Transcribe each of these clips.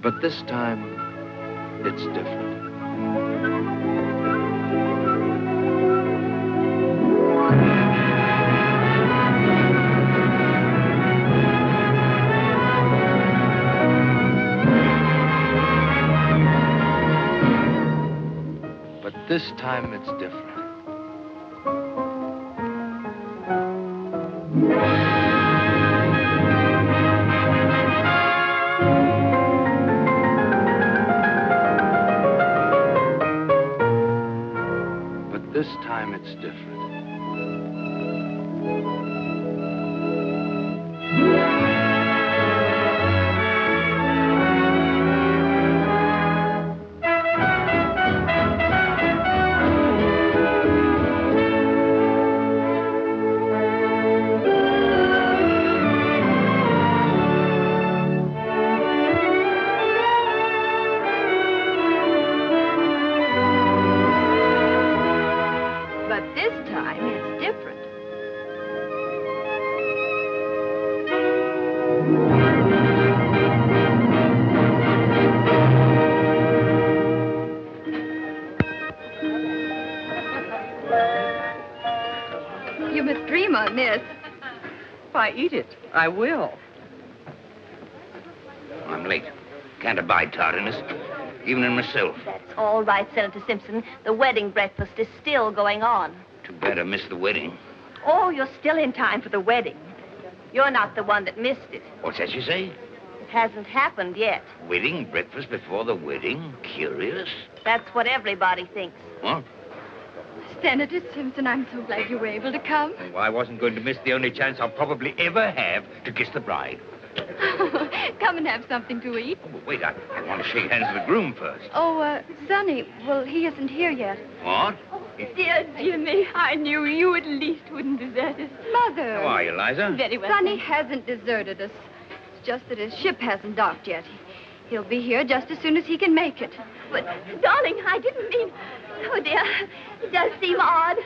But this time, it's different. But this time, it's different. This time, it's different. Eat it. I will. I'm late. Can't abide tardiness, even in myself. That's all right, Senator Simpson. The wedding breakfast is still going on. Too bad I missed the wedding. Oh, you're still in time for the wedding. You're not the one that missed it. What's that you say? It hasn't happened yet. Wedding breakfast before the wedding? Curious. That's what everybody thinks. What? Senator Simpson, I'm so glad you were able to come. Well, I wasn't going to miss the only chance I'll probably ever have to kiss the bride. Come and have something to eat. Oh, but wait, I want to shake hands with the groom first. Oh, Sonny, well, he isn't here yet. What? Oh, dear Jimmy, I knew you at least wouldn't desert us. Mother. How are you, Liza? Very well. Sonny hasn't deserted us. It's just that his ship hasn't docked yet. He'll be here just as soon as he can make it. But, darling, I didn't mean... Oh, dear, it does seem odd,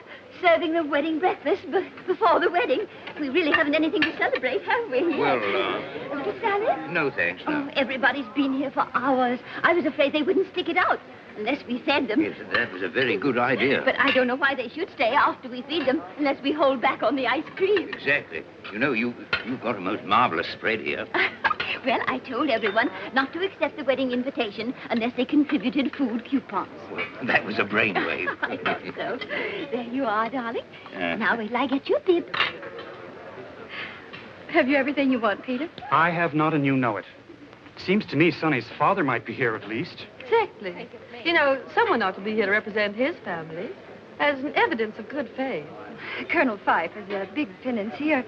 serving the wedding breakfast before the wedding. We really haven't anything to celebrate, have we? Well, A little salad? No, thanks, no. Oh, everybody's been here for hours. I was afraid they wouldn't stick it out unless we fed them. Yes, that was a very good idea. But I don't know why they should stay after we feed them unless we hold back on the ice cream. Exactly. You know, you've got a most marvelous spread here. Well, I told everyone not to accept the wedding invitation unless they contributed food coupons. Well, that was a brainwave. I thought so. There you are, darling. Now wait till I get your bib. Have you everything you want, Peter? I have not, and you know it. Seems to me Sonny's father might be here at least. Exactly. You know, someone ought to be here to represent his family as an evidence of good faith. Colonel Fife has a big financier.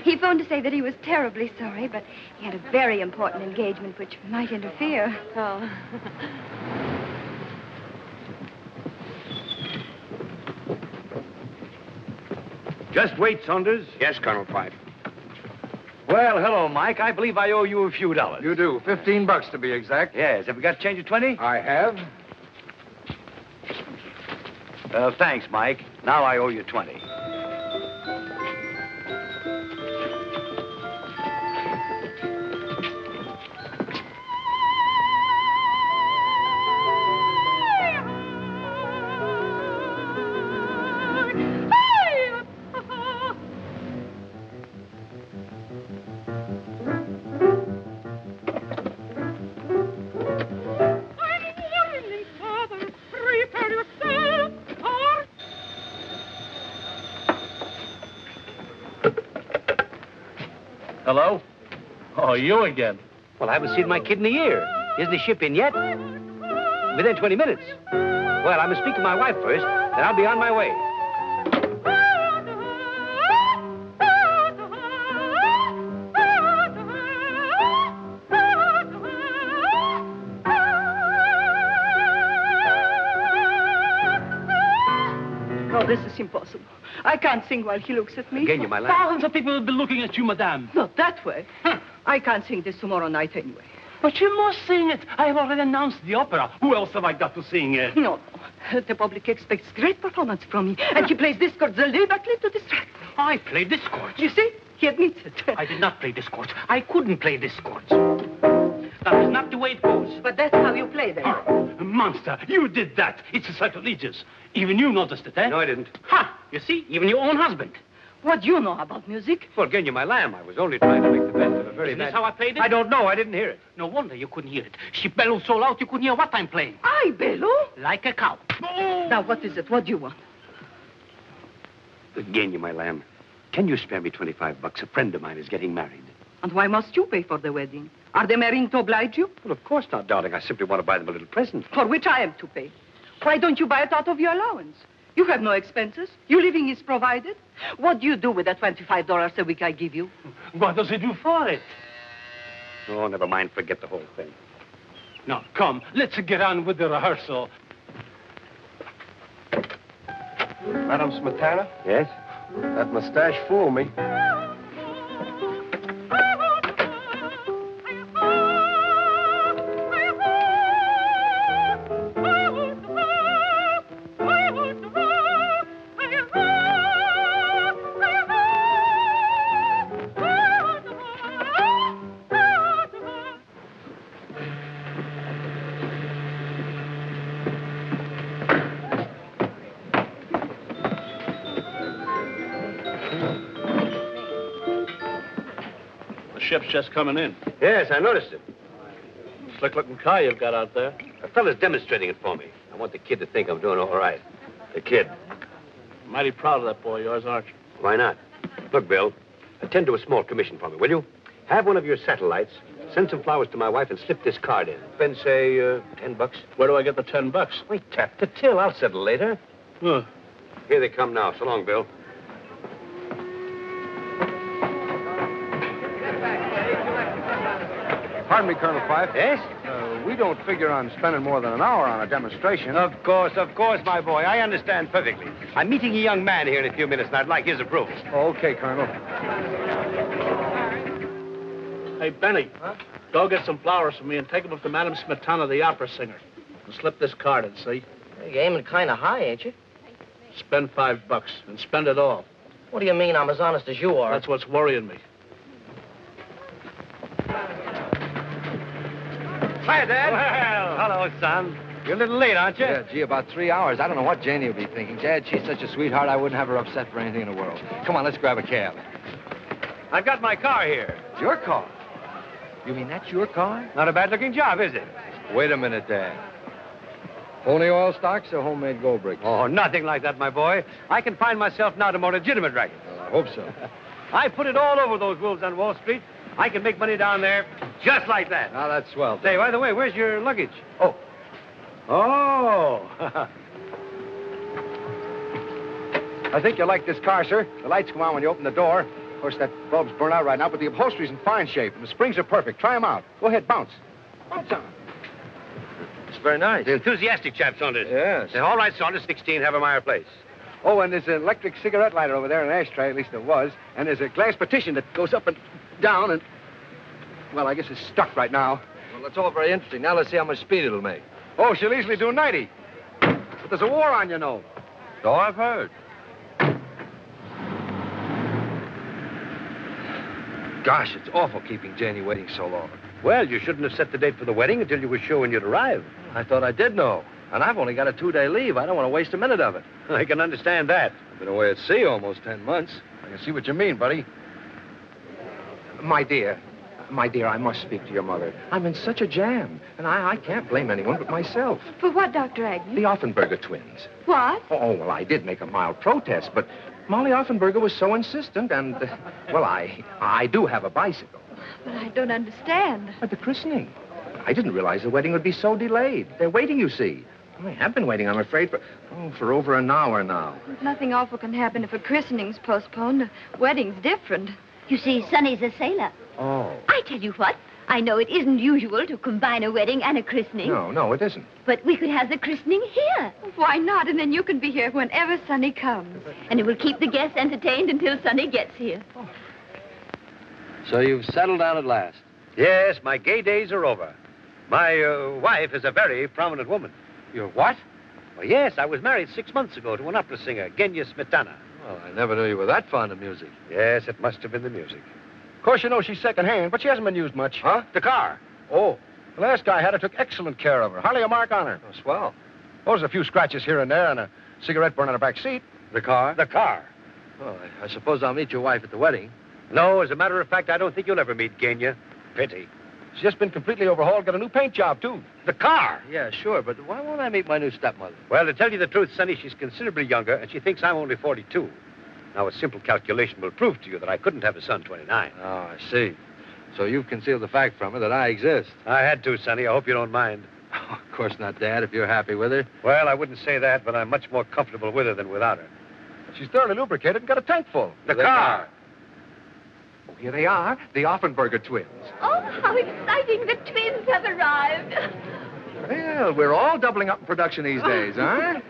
He phoned to say that he was terribly sorry, but he had a very important engagement which might interfere. Oh. Just wait, Saunders. Yes, Colonel Fife. Well, hello, Mike. I believe I owe you a few dollars. You do. $15 to be exact. Yes. Have you got change of 20? I have. Thanks, Mike. Now I owe you 20. Hello? Oh, you again. Well, I haven't seen my kid in a year. Isn't the ship in yet? Within 20 minutes. Well, I must speak to my wife first, then I'll be on my way. No, this is impossible. I can't sing while he looks at me. Again, you my lad. Thousands of people will be looking at you, madame. Not that way. I can't sing this tomorrow night anyway. But you must sing it. I have already announced the opera. Who else have I got to sing it? No. The public expects great performance from me, and he plays discords deliberately to distract me. I played discords. You see? He admits it. I did not play discords. I couldn't play discords. That's not the way it goes. But that's how you play them. Monster, you did that. It's sacrilegious. Even you noticed it, eh? No, I didn't. Ha! You see, even your own husband. What do you know about music? Well, again, you my lamb. I was only trying to make the best of a very Isn't bad... this how I played it? I don't know. I didn't hear it. No wonder you couldn't hear it. She bellowed so loud you couldn't hear what I'm playing. I bellow? Like a cow. Now, what is it? What do you want? Again, you my lamb. Can you spare me $25? A friend of mine is getting married. And why must you pay for the wedding? Are they marrying to oblige you? Well, of course not, darling. I simply want to buy them a little present. For which I am to pay. Why don't you buy it out of your allowance? You have no expenses. Your living is provided. What do you do with the $25 a week I give you? What does he do for it? Oh, never mind. Forget the whole thing. Now, come, let's get on with the rehearsal. Madam Smetana, Yes? that mustache fooled me. Ship's just coming in. Yes, I noticed it. Slick-looking car you've got out there. A fella's demonstrating it for me. I want the kid to think I'm doing all right. The kid. Mighty proud of that boy of yours, aren't you? Why not? Look, Bill, attend to a small commission for me, will you? Have one of your satellites, send some flowers to my wife, and slip this card in. Spend, say, $10. Where do I get the $10? Wait, tap the till. I'll settle later. Huh. Here they come now. So long, Bill. Pardon me, Colonel Fife. Yes? We don't figure on spending more than an hour on a demonstration. Of course, my boy. I understand perfectly. I'm meeting a young man here in a few minutes, and I'd like his approval. Okay, Colonel. Hey, Benny, go get some flowers for me and take them up to Madam Smetana, the opera singer. And slip this card in, see? You're aiming kind of high, ain't you? Spend $5 and spend it all. What do you mean I'm as honest as you are? That's what's worrying me. Hi, Dad. Well, Hello, son. You're a little late, aren't you? Yeah, gee, about 3 hours. I don't know what Janie will be thinking. Dad, she's such a sweetheart, I wouldn't have her upset for anything in the world. Come on, let's grab a cab. I've got my car here. Your car? You mean that's your car? Not a bad-looking job, is it? Wait a minute, Dad. Only oil stocks or homemade gold bricks? Oh, nothing like that, my boy. I can find myself now to more legitimate rackets. Well, I hope so. I put it all over those wolves on Wall Street. I can make money down there just like that. Now, that's swell. Say, by the way, where's your luggage? Oh. Oh. I think you'll like this car, sir. The lights come on when you open the door. Of course, that bulb's burned out right now, but the upholstery's in fine shape, and the springs are perfect. Try them out. Go ahead, bounce. Bounce on. It's very nice. The enthusiastic chap, Saunders. Yes. Say, all right, Saunders, 16, Havermeyer Place. Oh, and there's an electric cigarette lighter over there, an ashtray, at least there was. And there's a glass partition that goes up and down and... Well, I guess it's stuck right now. Well, that's all very interesting. Now let's see how much speed it'll make. Oh, she'll easily do 90. But there's a war on, you know. So I've heard. Gosh, it's awful keeping Janie waiting so long. Well, you shouldn't have set the date for the wedding until you were sure when you'd arrive. I thought I did know. And I've only got a 2-day leave. I don't want to waste a minute of it. I can understand that. I've been away at sea almost 10 months. I can see what you mean, buddy. My dear, I must speak to your mother. I'm in such a jam, and I can't blame anyone but myself. For what, Dr. Agnew? The Offenberger twins. What? Oh, well, I did make a mild protest, but Molly Offenberger was so insistent, and, well, I do have a bicycle. But I don't understand. At the christening. I didn't realize the wedding would be so delayed. They're waiting, you see. I have been waiting, I'm afraid, for over an hour now. Nothing awful can happen if a christening's postponed. A wedding's different. You see, Sonny's a sailor. Oh. I tell you what, I know it isn't usual to combine a wedding and a christening. No, it isn't. But we could have the christening here. Why not? And then you can be here whenever Sonny comes. And it will keep the guests entertained until Sonny gets here. Oh. So you've settled down at last? Yes, my gay days are over. My wife is a very prominent woman. Your what? Well, yes, I was married 6 months ago to an opera singer, Genya Smetana. Well, I never knew you were that fond of music. Yes, it must have been the music. Of course, you know she's second-hand, but she hasn't been used much. Huh? The car. Oh, the last guy had her, took excellent care of her. Hardly a mark on her. Oh, swell. Oh, there's a few scratches here and there and a cigarette burn on her back seat. The car? The car. Well, I suppose I'll meet your wife at the wedding. No, as a matter of fact, I don't think you'll ever meet Genya. Pity. She's just been completely overhauled, got a new paint job, too. The car. Yeah, sure, but why won't I meet my new stepmother? Well, to tell you the truth, Sonny, she's considerably younger, and she thinks I'm only 42. Now, a simple calculation will prove to you that I couldn't have a son 29. Oh, I see. So you've concealed the fact from her that I exist. I had to, Sonny. I hope you don't mind. Oh, of course not, Dad, if you're happy with her. Well, I wouldn't say that, but I'm much more comfortable with her than without her. She's thoroughly lubricated and got a tank full. The car. Oh, here they are, the Offenberger twins. Oh, how exciting. The twins have arrived. Well, we're all doubling up in production these days, huh?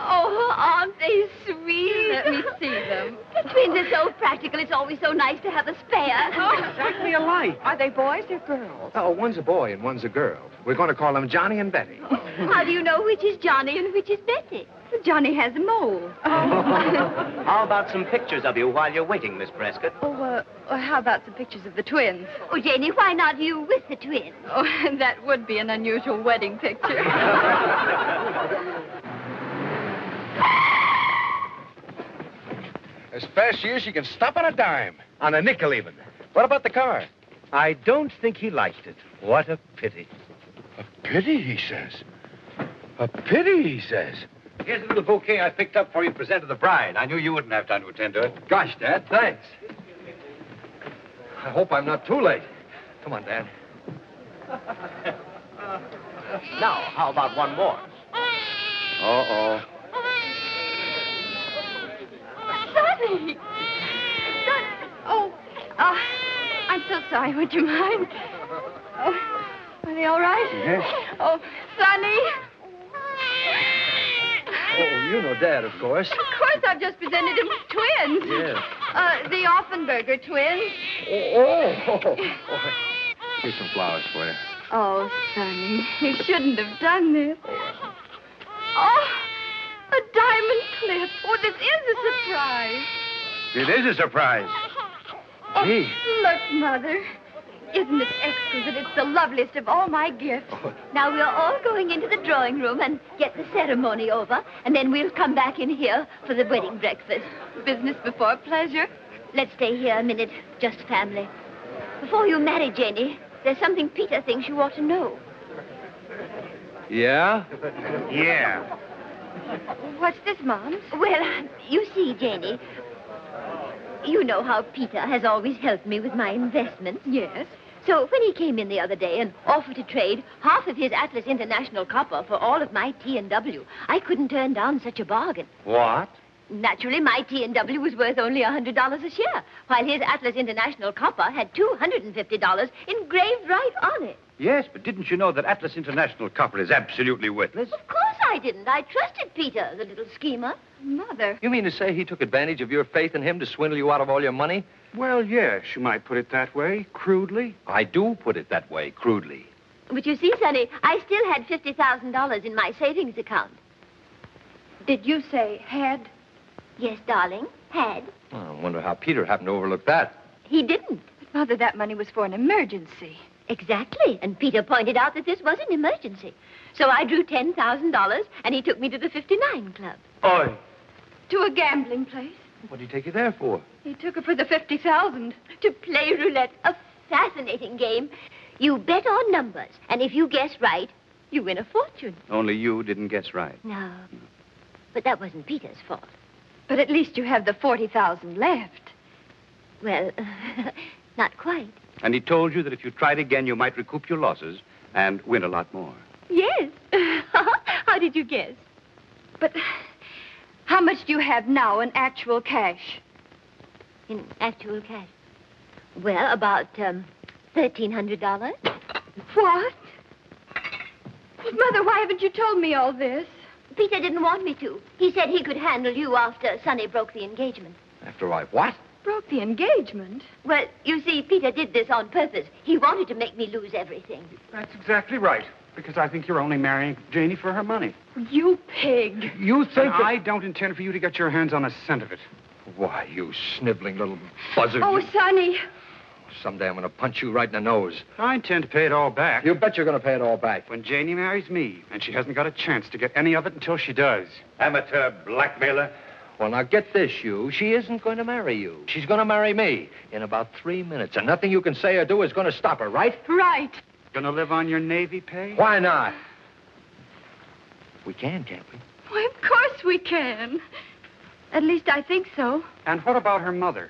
Oh, aren't they sweet? Let me see them. The twins are so practical. It's always so nice to have a spare. Oh, exactly alike. Are they boys or girls? Oh, one's a boy and one's a girl. We're going to call them Johnny and Betty. How do you know which is Johnny and which is Betty? Johnny has a mole. How about some pictures of you while you're waiting, Miss Prescott? How about some pictures of the twins? Oh, Janie, why not you with the twins? Oh, that would be an unusual wedding picture. As fast as she is, she can stop on a dime. On a nickel, even. What about the car? I don't think he liked it. What a pity. A pity, he says. A pity, he says. Here's a little bouquet I picked up for you to present to the bride. I knew you wouldn't have time to attend to it. Gosh, Dad, thanks. I hope I'm not too late. Come on, Dad. Now, how about one more? Uh-oh. Sonny! Oh, I'm so sorry. Would you mind? Oh, are they all right? Yes. Oh, Sonny! Oh, you know Dad, of course. Of course, I've just presented him with twins. Yes. The Offenberger twins. Oh. Here's some flowers for you. Oh, Sonny, you shouldn't have done this. Oh, a diamond clip. Oh, this is a surprise. It is a surprise. Oh, Gee. look, Mother. Isn't it exquisite? It's the loveliest of all my gifts. Now we're all going into the drawing room and get the ceremony over, and then we'll come back in here for the wedding breakfast. Business before pleasure. Let's stay here a minute, just family. Before you marry Janie, there's something Peter thinks you ought to know. Yeah? Yeah. What's this, Moms? Well, you see, Janie, you know how Peter has always helped me with my investments. Yes. So when he came in the other day and offered to trade half of his Atlas International copper for all of my T&W, I couldn't turn down such a bargain. What? Naturally, my T&W was worth only $100 a share, while his Atlas International copper had $250 engraved right on it. Yes, but didn't you know that Atlas International copper is absolutely worthless? Of course I didn't. I trusted Peter, the little schemer. Mother. You mean to say he took advantage of your faith in him to swindle you out of all your money? Well, yes, you might put it that way, crudely. I do put it that way, crudely. But you see, Sonny, I still had $50,000 in my savings account. Did you say had? Yes, darling, had. Oh, I wonder how Peter happened to overlook that. He didn't. But, Mother, that money was for an emergency. Exactly. And Peter pointed out that this was an emergency. So I drew $10,000, and he took me to the 59 Club. Oi. To a gambling place. What did he take you there for? He took her for the $50,000. To play roulette, a fascinating game. You bet on numbers, and if you guess right, you win a fortune. Only you didn't guess right. No. But that wasn't Peter's fault. But at least you have the $40,000 left. Well, not quite. And he told you that if you tried again, you might recoup your losses and win a lot more. Yes. How did you guess? But how much do you have now in actual cash? In actual cash? Well, about $1,300. What? Mother, why haven't you told me all this? Peter didn't want me to. He said he could handle you after Sonny broke the engagement. After I what? Broke the engagement? Well, you see, Peter did this on purpose. He wanted to make me lose everything. That's exactly right. Because I think you're only marrying Janie for her money. You pig. You think And I don't intend for you to get your hands on a cent of it. Why, you sniveling little buzzard. Oh, Sonny. Someday I'm going to punch you right in the nose. I intend to pay it all back. You bet you're going to pay it all back. When Janie marries me, and she hasn't got a chance to get any of it until she does. Amateur blackmailer. Well, now get this, you. She isn't going to marry you. She's going to marry me in about 3 minutes, and nothing you can say or do is going to stop her, right? Right. Gonna live on your Navy pay? Why not? We can, can't we? Why, of course we can. At least I think so. And what about her mother?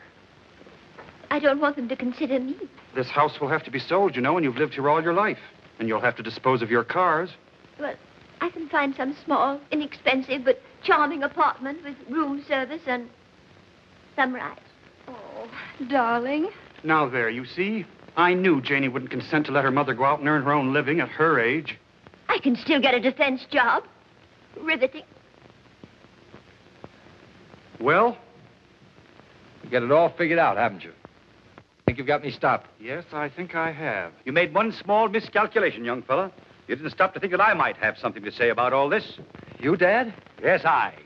I don't want them to consider me. This house will have to be sold, you know, and you've lived here all your life. And you'll have to dispose of your cars. Well, I can find some small, inexpensive, but charming apartment with room service and sunrise. Oh, darling. Now there, you see? I knew Janie wouldn't consent to let her mother go out and earn her own living at her age. I can still get a defense job. Riveting. Well, you got it all figured out, haven't you? Think you've got me stopped? Yes, I think I have. You made one small miscalculation, young fella. You didn't stop to think that I might have something to say about all this. You, Dad? Yes,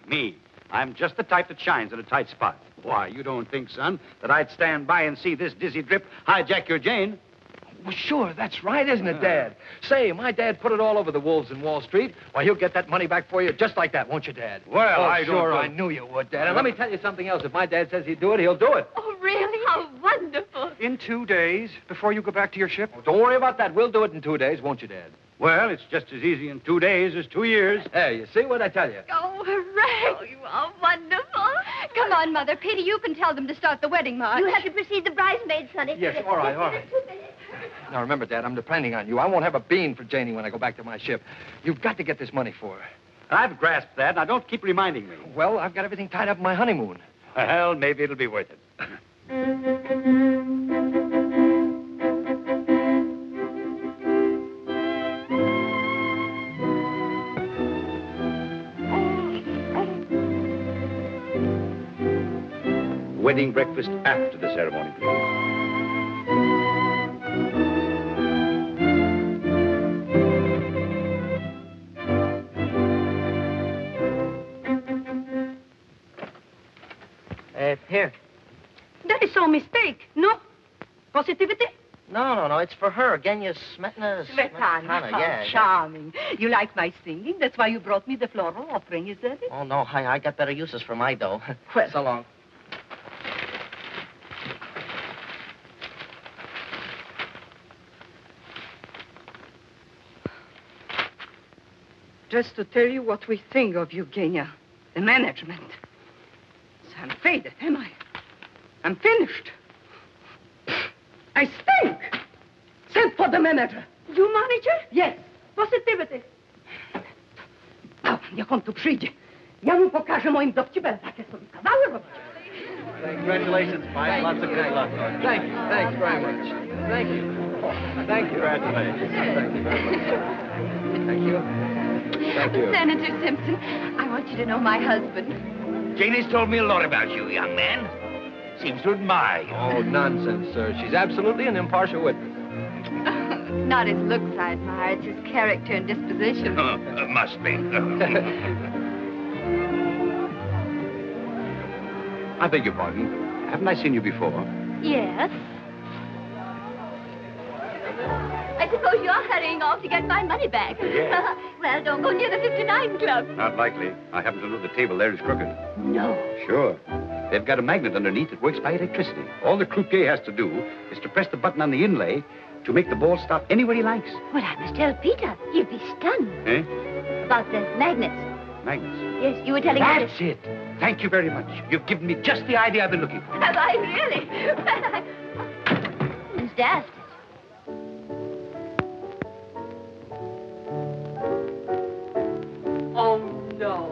me. I'm just the type that shines in a tight spot. Why, you don't think, son, that I'd stand by and see this dizzy drip hijack your Jane? Well, sure, that's right, isn't it, Dad? Say, my dad put it all over the wolves in Wall Street. Why, he'll get that money back for you just like that, won't you, Dad? Well, I knew you would, Dad. And let me tell you something else. If my dad says he'd do it, he'll do it. Oh, really? How wonderful. In 2 days, before you go back to your ship? Oh, don't worry about that. We'll do it in 2 days, won't you, Dad? Well, it's just as easy in 2 days as 2 years. Hey, you see what I tell you? Oh, hooray. Oh, you are wonderful. Come on, Mother. Peter, you can tell them to start the wedding march. You have to precede the bridesmaids, Sonny. Yes, all right, all right. Now, remember, Dad, I'm depending on you. I won't have a bean for Janie when I go back to my ship. You've got to get this money for her. I've grasped that. Now, don't keep reminding me. Well, I've got everything tied up in my honeymoon. Well, maybe it'll be worth it. Wedding breakfast after the ceremony, please. Here. That is so mistake, no? Positivity? No. It's for her. Genya Smetana. Smetana. Yeah. Charming. You like my singing? That's why you brought me the floral offering, is that it? Oh, no. I got better uses for my dough. Well. So long. Just to tell you what we think of you, Genya. The management. I'm faded, am I? I'm finished. I stink. Send for the manager. You manager? Yes. Positivity. Ja kom tu przyjdzie. Ja mu pokażę moim dowcipem, jakie sobie kawały robić. Congratulations, Mike. Lots of good luck. Thank you. Thanks very much. Thank you. Thank you. Congratulations. Thank you very much. Thank you. Thank you. Senator Simpson, I want you to know my husband. Janie's told me a lot about you, young man. Seems to admire you. Oh, nonsense, sir. She's absolutely an impartial witness. Not his looks I admire, it's his character and disposition. Must be. I beg your pardon. Haven't I seen you before? Yes. I suppose you're hurrying off to get my money back. Yes. Well, don't go near the 59 Club. Not likely. I happen to know the table there is crooked. No. Sure. They've got a magnet underneath that works by electricity. All the croupier has to do is to press the button on the inlay to make the ball stop anywhere he likes. Well, I must tell Peter. He'll be stunned. Eh? About the magnets. Magnets. Yes, you were telling me. That's it. Thank you very much. You've given me just the idea I've been looking for. Have I really? It's daft. Oh, no.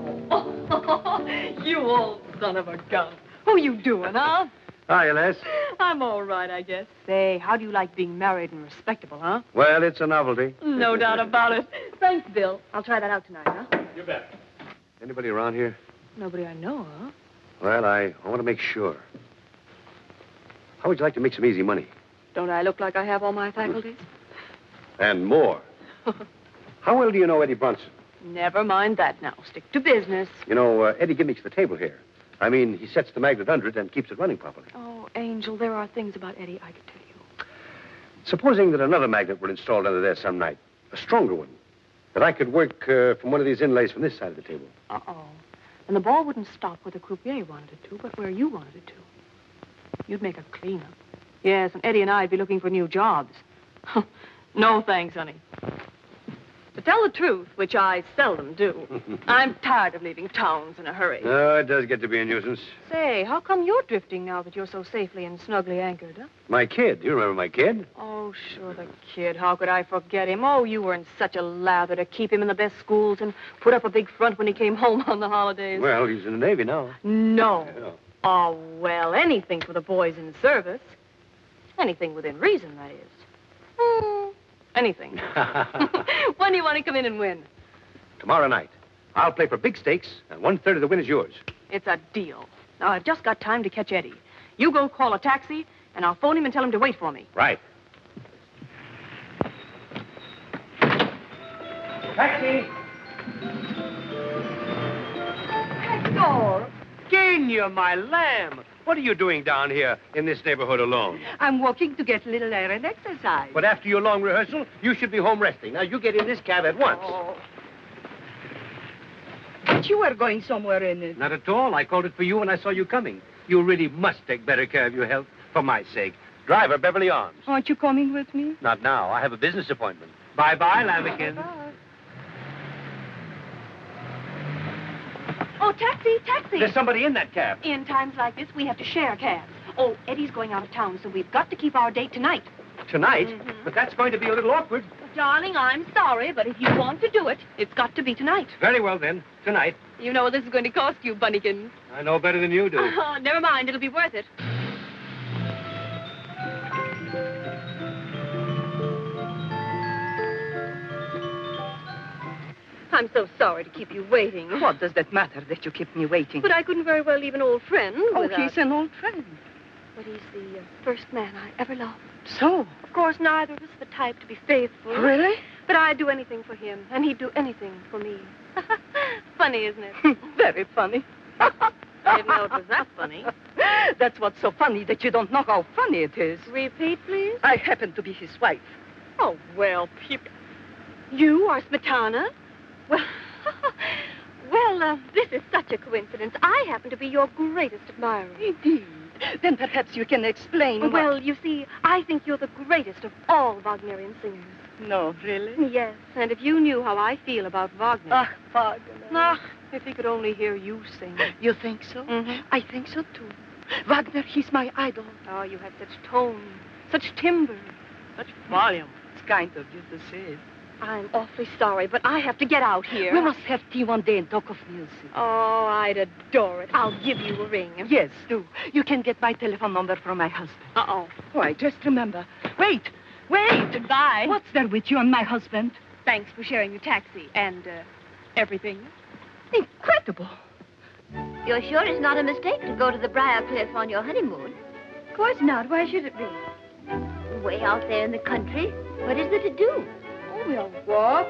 You old son of a gun. Who you doing, huh? Hi, Les. I'm all right, I guess. Say, how do you like being married and respectable, huh? Well, it's a novelty. No doubt about it. Thanks, Bill. I'll try that out tonight, huh? You bet. Anybody around here? Nobody I know, huh? Well, I want to make sure. How would you like to make some easy money? Don't I look like I have all my faculties? And more. How well do you know Eddie Brunson? Never mind that now. Stick to business. You know, Eddie gimmicks the table here. I mean, he sets the magnet under it and keeps it running properly. Oh, Angel, there are things about Eddie I could tell you. Supposing that another magnet were installed under there some night, a stronger one, that I could work from one of these inlays from this side of the table. Uh-oh. And the ball wouldn't stop where the croupier wanted it to, but where you wanted it to. You'd make a cleanup. Yes, and Eddie and I'd be looking for new jobs. No thanks, honey. To tell the truth, which I seldom do, I'm tired of leaving towns in a hurry. No, it does get to be a nuisance. Say, how come you're drifting now that you're so safely and snugly anchored, huh? My kid. You remember my kid? Oh, sure, the kid. How could I forget him? Oh, you were in such a lather to keep him in the best schools and put up a big front when he came home on the holidays. Well, he's in the Navy now. No. Yeah. Oh, well, anything for the boys in service. Anything within reason, that is. Anything. When do you want to come in and win? Tomorrow night. I'll play for big stakes, and 1/3 of the win is yours. It's a deal. Now, I've just got time to catch Eddie. You go call a taxi, and I'll phone him and tell him to wait for me. Right. Taxi! Hector! Kenya, my lamb! What are you doing down here in this neighborhood alone? I'm walking to get a little air and exercise. But after your long rehearsal, you should be home resting. Now, you get in this cab at once. Oh. But you were going somewhere in it. Not at all. I called it for you when I saw you coming. You really must take better care of your health, for my sake. Driver, Beverly Arms. Aren't you coming with me? Not now. I have a business appointment. Bye-bye, lambikins. Bye. Oh, taxi, taxi. There's somebody in that cab. In times like this, we have to share cabs. Oh, Eddie's going out of town, so we've got to keep our date tonight. Tonight? But that's going to be a little awkward. Darling, I'm sorry, but if you want to do it, it's got to be tonight. Very well, then. Tonight. You know what this is going to cost you, Bunnykins. I know better than you do. Oh, never mind. It'll be worth it. I'm so sorry to keep you waiting. What does that matter that you keep me waiting? But I couldn't very well leave an old friend without... he's an old friend. But he's the first man I ever loved. So? Of course, neither of us the type to be faithful. Really? But I'd do anything for him, and he'd do anything for me. Funny, isn't it? Very funny. I didn't know it was that funny. That's what's so funny, that you don't know how funny it is. Repeat, please. I happen to be his wife. Oh, well, you are Smetana? Well, this is such a coincidence. I happen to be your greatest admirer. Indeed. Then perhaps you can explain. Well, you see, I think you're the greatest of all Wagnerian singers. No, really? Yes, and if you knew how I feel about Wagner. Ah, Wagner. Ah, if he could only hear you sing. You think so? Mm-hmm. I think so, too. Wagner, he's my idol. Oh, you have such tone, such timbre, such volume. It's kind of you to say it. I'm awfully sorry, but I have to get out here. We must have tea one day and talk of music. Oh, I'd adore it. I'll give you a ring. Yes, do. You can get my telephone number from my husband. Uh-oh. Oh, I just remember. Wait! Goodbye. What's there with you and my husband? Thanks for sharing your taxi and, everything. Incredible. You're sure it's not a mistake to go to the Briarcliff on your honeymoon? Of course not. Why should it be? Way out there in the country. What is there to do? Oh, we'll walk,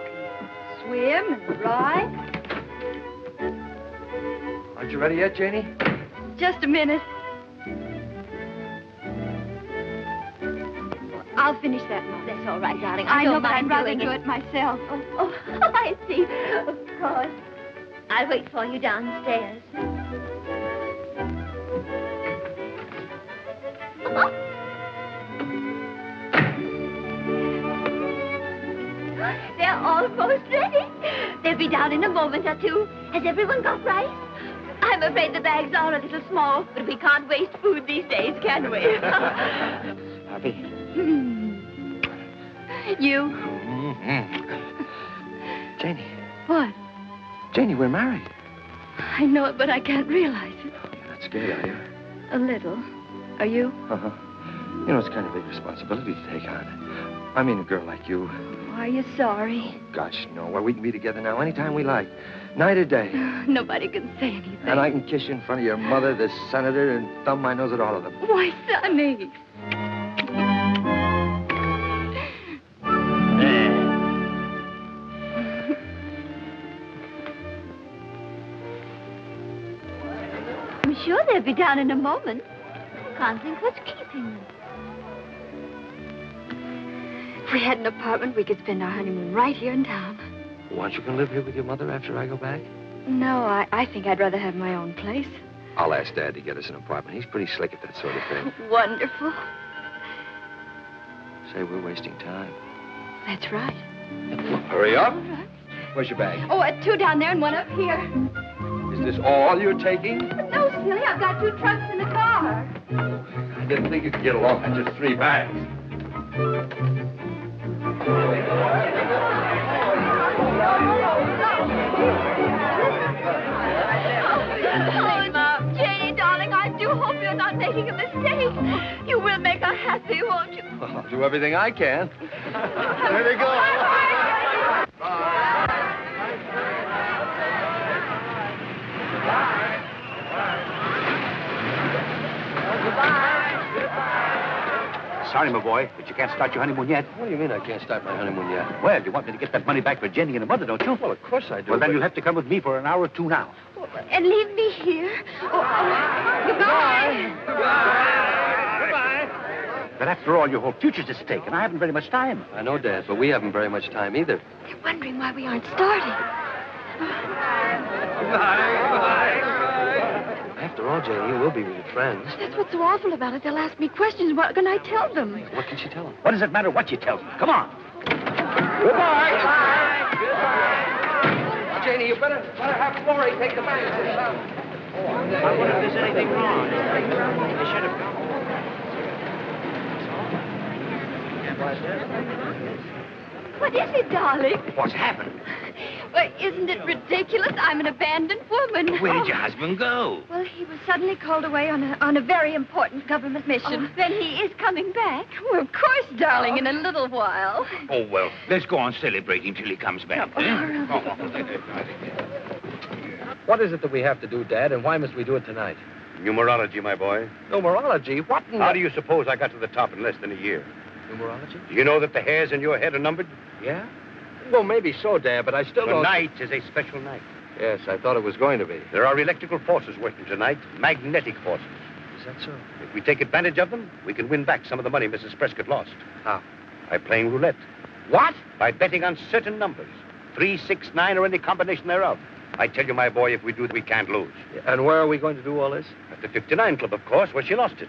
swim, and ride. Aren't you ready yet, Janie? Just a minute. I'll finish that one. That's all right, darling. I know, don't but I'd mind rather doing do it myself. Oh, I see. Of course. I'll wait for you downstairs. They're almost ready. They'll be down in a moment or two. Has everyone got rice? I'm afraid the bags are a little small, but we can't waste food these days, can we? Happy? You? Janie. What? Janie, we're married. I know it, but I can't realize it. You're not scared, are you? A little. Are you? Uh-huh. You know, it's kind of a big responsibility to take on. I mean, a girl like you. Are you sorry? Gosh, no. Well, we can be together now anytime we like. Night or day. Nobody can say anything. And I can kiss you in front of your mother, the senator, and thumb my nose at all of them. Why, Sonny? I'm sure they'll be down in a moment. Can't think what's keeping them. If we had an apartment, we could spend our honeymoon right here in town. Aren't you going to live here with your mother after I go back? No, I think I'd rather have my own place. I'll ask Dad to get us an apartment. He's pretty slick at that sort of thing. Wonderful. Say, we're wasting time. That's right. Hurry up. All right. Where's your bag? Oh, 2 down there and 1 up here. Is this all you're taking? No, silly, I've got 2 trunks in the car. I didn't think you could get along on just 3 bags. Oh, Janie, darling, I do hope you're not making a mistake. You will make her happy, won't you? I'll do everything I can. There they go. Sorry, my boy, but you can't start your honeymoon yet. What do you mean I can't start my honeymoon yet? Well, you want me to get that money back for Jenny and her mother, don't you? Well, of course I do. Well, then you'll have to come with me for an hour or 2 now. And leave me here. Goodbye. But after all, your whole future's at stake, and I haven't very much time. I know, Dad, but we haven't very much time either. They're wondering why we aren't starting. After all, Janie, you will be with your friends. That's what's so awful about it. They'll ask me questions. What can I tell them? What can she tell them? What does it matter what you tell them? Come on. Goodbye. Janie, you better have Florrie take the bag. I wonder if there's anything wrong. They should have come. What is it, darling? What's happened? Well, isn't it ridiculous? I'm an abandoned woman. Where did your husband go? Well, he was suddenly called away on a very important government mission. Oh, then he is coming back. Well, of course, darling, in a little while. Oh, well, let's go on celebrating till he comes back. What is it that we have to do, Dad, and why must we do it tonight? Numerology, my boy. Numerology? What in How do you suppose I got to the top in less than a year? Numerology? Do you know that the hairs in your head are numbered? Yeah? Well, maybe so, Dad, but I still don't... Tonight is a special night. Yes, I thought it was going to be. There are electrical forces working tonight, magnetic forces. Is that so? If we take advantage of them, we can win back some of the money Mrs. Prescott lost. How? By playing roulette. What? By betting on certain numbers. 3, 6, 9, or any combination thereof. I tell you, my boy, if we do, we can't lose. And where are we going to do all this? At the 59 Club, of course, where she lost it.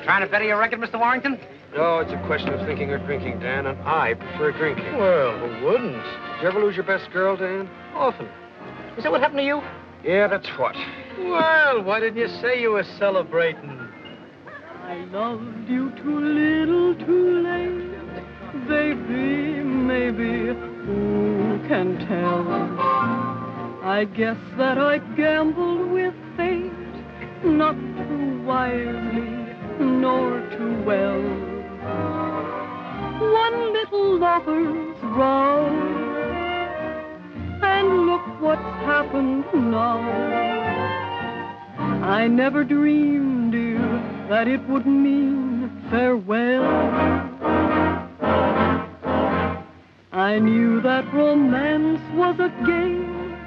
Trying to better your record, Mr. Warrington? No, it's a question of thinking or drinking, Dan, and I prefer drinking. Well, who wouldn't? Did you ever lose your best girl, Dan? Often. Is that what happened to you? Yeah, that's what. Well, why didn't you say you were celebrating? I loved you too little, too late. Baby, maybe, who can tell? I guess that I gambled with fate, not too wisely, nor too well. One little lover's row, and look what's happened now. I never dreamed, dear, that it would mean farewell. I knew that romance was a game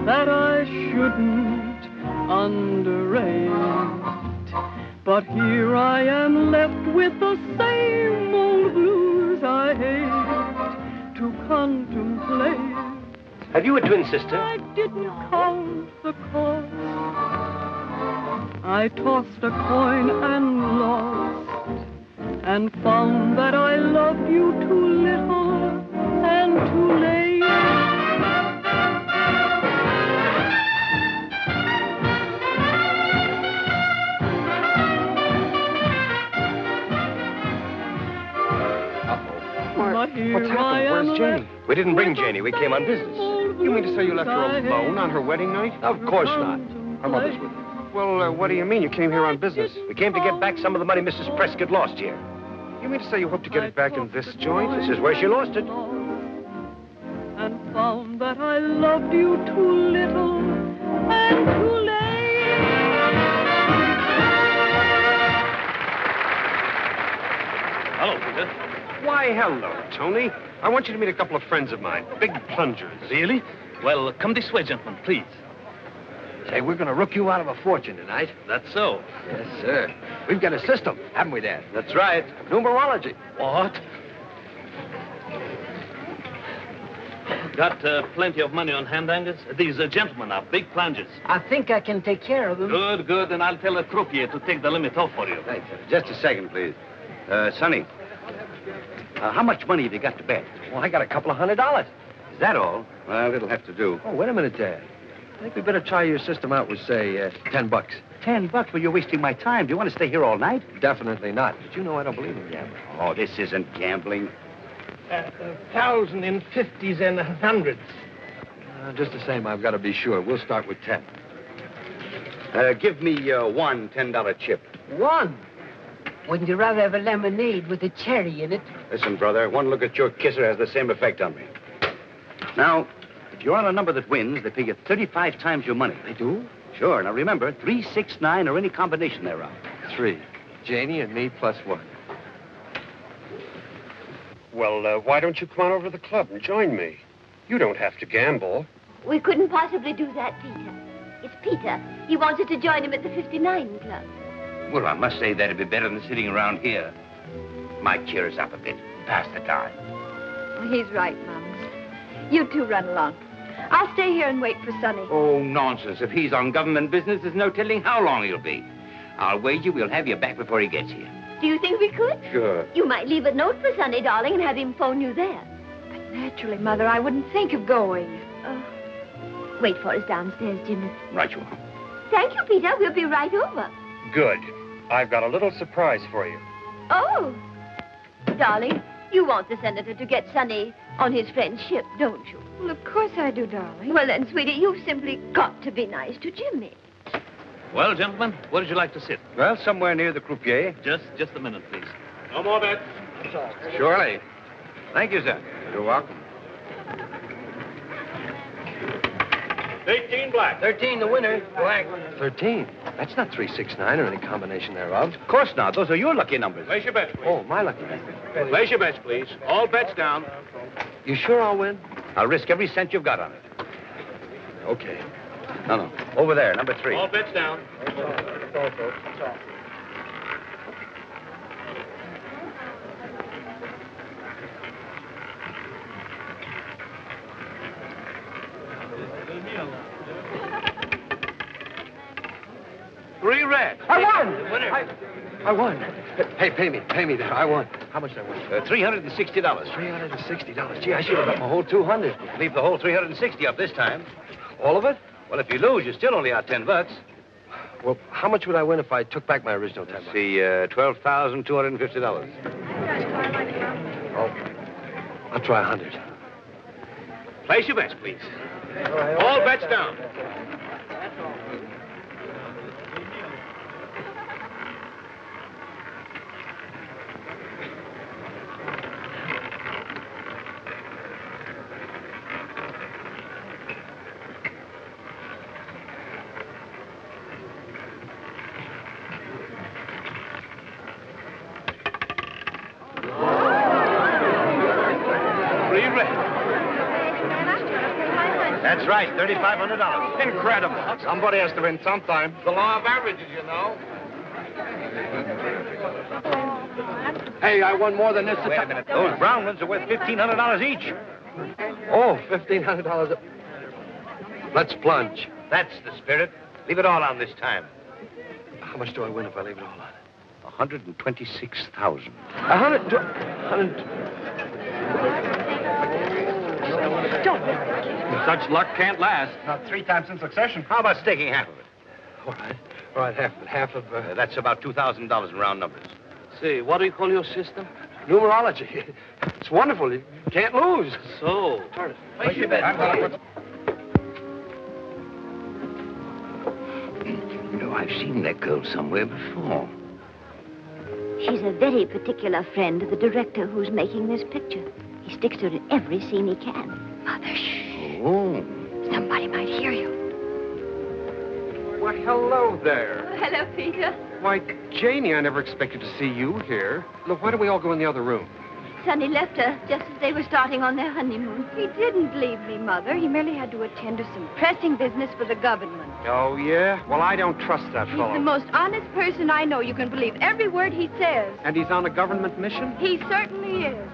that I shouldn't underrate. But here I am left with the same old blues I hate to contemplate. Have you a twin sister? I didn't count the cost. I tossed a coin and lost, and found that I loved you too little and too late. What's happened? Where's Janie? We didn't bring Janie. We came on business. You mean to say you left her alone on her wedding night? Of course not. Her mother's with her. Well, what do you mean? You came here on business. We came to get back some of the money Mrs. Prescott lost here. You mean to say you hope to get it back in this joint? This is where she lost it. And found that I loved you too little and too late. Hello, Peter. Why, hello, Tony. I want you to meet a couple of friends of mine. Big plungers. Really? Well, come this way, gentlemen, please. Say, we're going to rook you out of a fortune tonight. That's so. Yes, sir. We've got a system, haven't we, Dad? That's right. Numerology. What? Got plenty of money on hand, Angus? These gentlemen are big plungers. I think I can take care of them. Good, good. And I'll tell the croupier to take the limit off for you. Thanks. Just a second, please. Sonny, how much money have you got to bet? Well, I got a couple of $100. Is that all? Well, it'll have to do. Oh, wait a minute, Dad. I think we better try your system out with, say, $10. $10? Well, you're wasting my time. Do you want to stay here all night? Definitely not. But you know I don't believe in gambling. Oh, this isn't gambling. 1,000 in 50s and 100s. Just the same, I've got to be sure. We'll start with 10. Give me one $10 chip. One? Wouldn't you rather have a lemonade with a cherry in it? Listen, brother, one look at your kisser has the same effect on me. Now, if you're on a number that wins, they pay you 35 times your money. They do? Sure. Now, remember, 3, 6, 9, or any combination thereof. 3. Janie and me plus 1. Well, why don't you come on over to the club and join me? You don't have to gamble. We couldn't possibly do that, Peter. It's Peter. He wants us to join him at the 59 Club. Well, I must say that'd be better than sitting around here. Might cheer us up a bit. Pass the time. Well, he's right, Mums. You two run along. I'll stay here and wait for Sonny. Oh, nonsense. If he's on government business, there's no telling how long he'll be. I'll wager we'll have you back before he gets here. Do you think we could? Sure. You might leave a note for Sonny, darling, and have him phone you there. But naturally, Mother, I wouldn't think of going. Wait for us downstairs, Jimmy. Right you are. Thank you, Peter. We'll be right over. Good. I've got a little surprise for you. Oh. Darling, you want the senator to get Sonny on his friend's ship, don't you? Well, of course I do, darling. Well, then, sweetie, you've simply got to be nice to Jimmy. Well, gentlemen, where would you like to sit? Well, somewhere near the croupier. Just a minute, please. No more bets. Surely. Thank you, sir. You're welcome. 18 black. 13, the winner. Black. 13? That's not 3, 6, 9 or any combination thereof. Of course not. Those are your lucky numbers. Place your bets, please. Oh, my lucky number. Place your bets, please. All bets down. You sure I'll win? I'll risk every cent you've got on it. Okay. No. Over there, number 3. All bets down. Three red. I won! Winner. I won. Hey, pay me there. I won. How much did I win? $360. $360. Gee, I should have got my whole 200. Leave the whole 360 up this time. All of it? Well, if you lose, you still only out $10. Well, how much would I win if I took back my original $10? See, $12,250. Oh, I'll try 100. Place your bets, please. All bets down. That's right, $3,500. Incredible. Somebody has to win sometime. The law of averages, you know. Hey, I won more than this. Wait a minute. Those brown ones are worth $1,500 each. Oh, $1,500. Let's plunge. That's the spirit. Leave it all on this time. How much do I win if I leave it all on? 126,000. 100. Such luck can't last. Not 3 times in succession. How about staking half of it? All right, half of it. Half of... That's about $2,000 in round numbers. Say, what do you call your system? Numerology. It's wonderful. You can't lose. So. Turn it. Place your bet. You know, I've seen that girl somewhere before. She's a very particular friend of the director who's making this picture. He sticks to it in every scene he can. Mother, shh. Oh. Somebody might hear you. Well, hello there. Hello, Peter. Why, Janie, I never expected to see you here. Look, why don't we all go in the other room? Sonny left her just as they were starting on their honeymoon. He didn't leave me, Mother. He merely had to attend to some pressing business for the government. Oh, yeah? Well, I don't trust that He's fellow. the most honest person I know. You can believe every word he says. And he's on a government mission? He certainly is.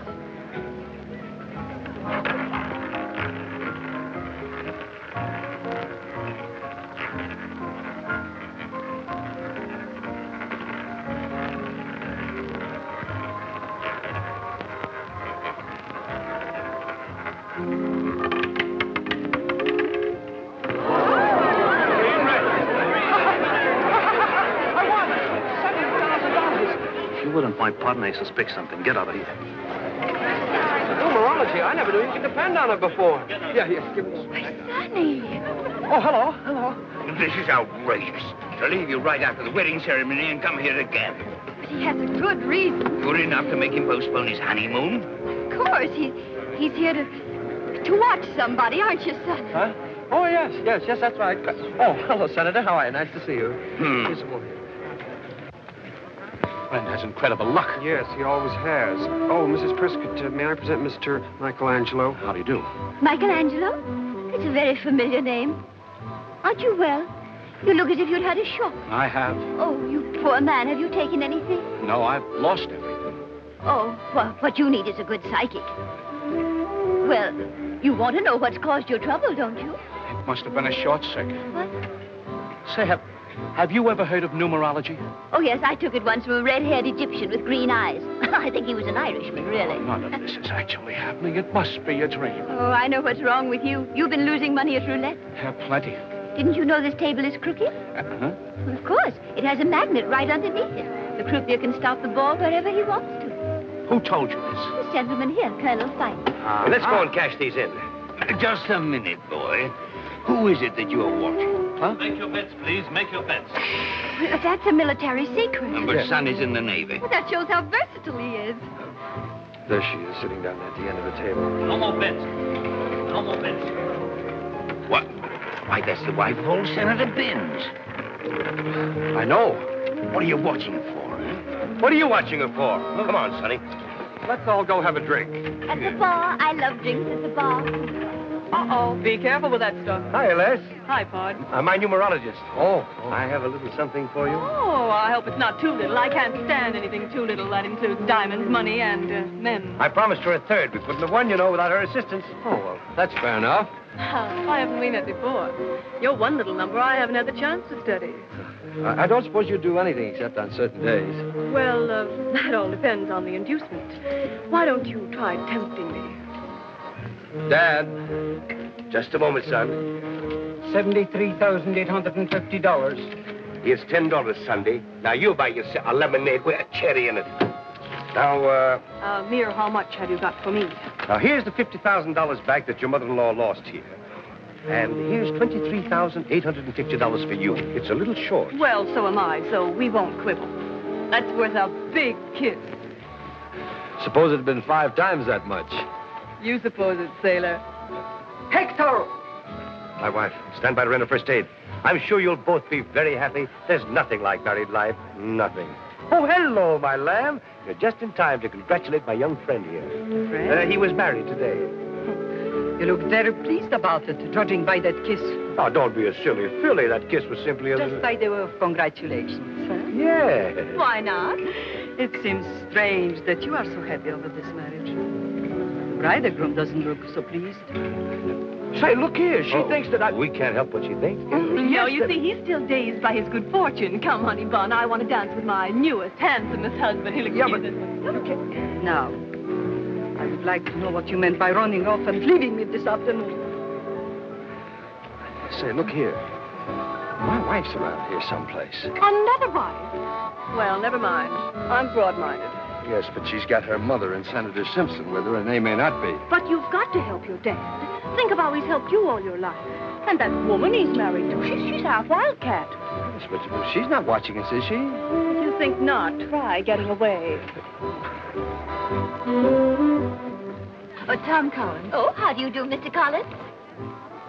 My partner, I suspect something. Get out of here. Numerology. I never knew you could depend on it before. Yeah, give me this. Sonny. Oh, hello. This is outrageous. To leave you right after the wedding ceremony and come here again. But he has a good reason. Good enough to make him postpone his honeymoon? Of course. He's here to watch somebody, aren't you, son? Huh? Oh, yes, that's right. Oh, hello, Senator. How are you? Nice to see you. Here's some more. Friend has incredible luck. Yes, he always has. Oh, Mrs. Prescott, may I present Mr. Michelangelo? How do you do? Michelangelo? It's a very familiar name. Aren't you well? You look as if you'd had a shock. I have. Oh, you poor man. Have you taken anything? No, I've lost everything. Oh, well, what you need is a good psychic. Well, you want to know what's caused your trouble, don't you? It must have been a short circuit. What? Say, have you ever heard of numerology? Oh, yes, I took it once from a red-haired Egyptian with green eyes. I think he was an Irishman, really. None of this is actually happening. It must be a dream. Oh, I know what's wrong with you. You've been losing money at roulette. Plenty. Didn't you know this table is crooked? Huh? Well, of course. It has a magnet right underneath it. The croupier can stop the ball wherever he wants to. Who told you this? This gentleman here, Colonel Fife. Well, let's go and cash these in. Just a minute, boy. Who is it that you are watching? Huh? Make your bets, please. Make your bets. Well, that's a military secret. But Sonny's in the Navy. Well, that shows how versatile he is. There she is, sitting down at the end of the table. No more bets. No more bets. What? Why, that's the wife of old Senator Binns. I know. What are you watching for, huh? What are you watching her for? Come on, Sonny. Let's all go have a drink. At the bar. I love drinks at the bar. Uh-oh. Be careful with that stuff. Hi, Les. Hi, Pod. My numerologist. Oh, I have a little something for you. Oh, I hope it's not too little. I can't stand anything too little. That includes diamonds, money, and men. I promised her a third. We couldn't have won, without her assistance. Oh, well, that's fair enough. Why haven't we met before? You're one little number I haven't had the chance to study. I don't suppose you do anything except on certain days. Well, that all depends on the inducement. Why don't you try tempting me? Dad. Just a moment, son. $73,850. Here's $10, Sunday. Now you buy yourself a lemonade with a cherry in it. Now, Mere how much have you got for me? now here's the $50,000 back that your mother-in-law lost here. And here's $23,850 for you. It's a little short. Well, so am I, so we won't quibble. That's worth a big kiss. Suppose it'd been 5 times that much. You suppose it, sailor. Hector! My wife, stand by to render first aid. I'm sure you'll both be very happy. There's nothing like married life. Nothing. Oh, hello, my lamb. You're just in time to congratulate my young friend here. Friend? He was married today. You look very pleased about it, judging by that kiss. Oh, don't be a silly filly. That kiss was simply a... Just by the way of congratulations, huh? Yeah. Why not? It seems strange that you are so happy over this marriage. The bridegroom doesn't look so pleased. Say, look here. She thinks that I... We can't help what she thinks. No, you see, he's still dazed by his good fortune. Come, honey bun, I want to dance with my newest, handsomest husband. He'll excuse us. Now, I would like to know what you meant by running off and leaving me this afternoon. Say, look here. My wife's around here someplace. Another wife? Well, never mind. I'm broad-minded. Yes, but she's got her mother and Senator Simpson with her, and they may not be. But you've got to help your dad. Think of how he's helped you all your life. And that woman he's married to, she's half wildcat. Yes, but she's not watching us, is she? If you think not, try getting away. Tom Collins. Oh, how do you do, Mr. Collins?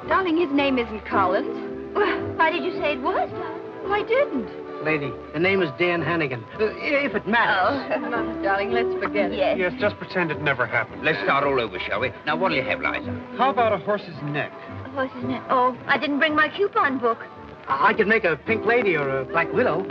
Darling, his name isn't Collins. Well, why did you say it was, Tom? Oh, I didn't. Lady, the name is Dan Hannigan. If it matters. Oh, no, darling, let's forget it. Yes, just pretend it never happened. Let's start all over, shall we? Now, what'll you have, Liza? How about a horse's neck? A horse's neck. Oh, I didn't bring my coupon book. I could make a pink lady or a black widow.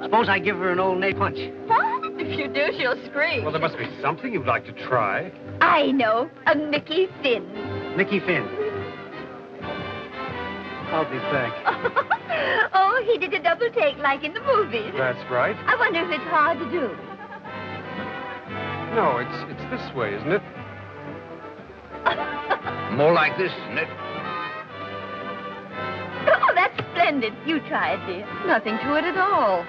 Suppose I give her an old nay punch. What? If you do, she'll scream. Well, there must be something you'd like to try. I know. A Mickey Finn. Mickey Finn. I'll be back. Oh, he did a double take like in the movies. That's right. I wonder if it's hard to do. No, it's this way, isn't it? More like this, isn't it? Oh, that's splendid. You try it, dear. Nothing to it at all.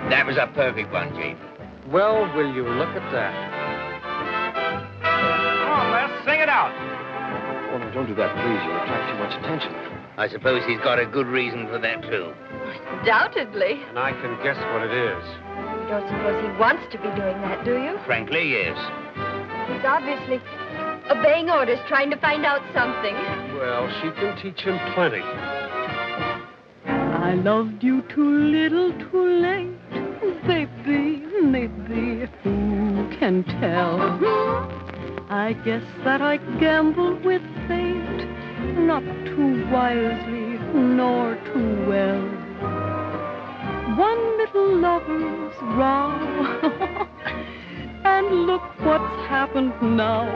That was a perfect one, Jane. Well, will you look at that? Come on, Les, sing it out. Oh, no, don't do that, please. You'll attract too much attention. I suppose he's got a good reason for that, too. Undoubtedly. And I can guess what it is. You don't suppose he wants to be doing that, do you? Frankly, yes. He's obviously obeying orders, trying to find out something. Well, she can teach him plenty. I loved you too little, too late. Maybe, maybe, who can tell? I guess that I gambled with fate, not too wisely, nor too well. One little lover's row, and look what's happened now.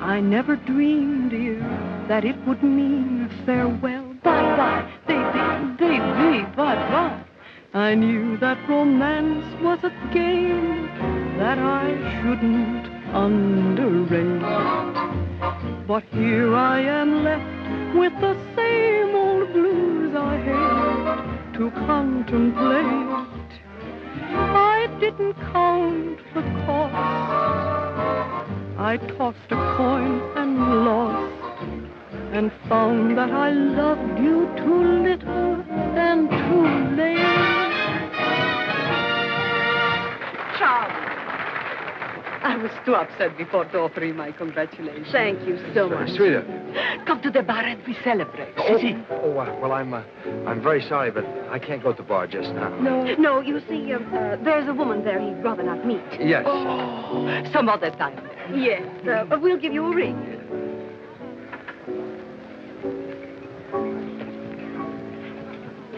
I never dreamed, dear, that it would mean farewell. Bye-bye, baby, baby, bye-bye. I knew that romance was a game that I shouldn't underrate. But here I am left with the same old blues I hate to contemplate. I didn't count the cost. I tossed a coin and lost, and found that I loved you too little and too late. Charlie, I was too upset before to offer you my congratulations. Thank you so much. Sweetheart. Come to the bar and we celebrate. Well, I'm very sorry, but I can't go to the bar just now. No, you see, there's a woman there he'd rather not meet. Yes. Oh, some other time. Yes, we'll give you a ring.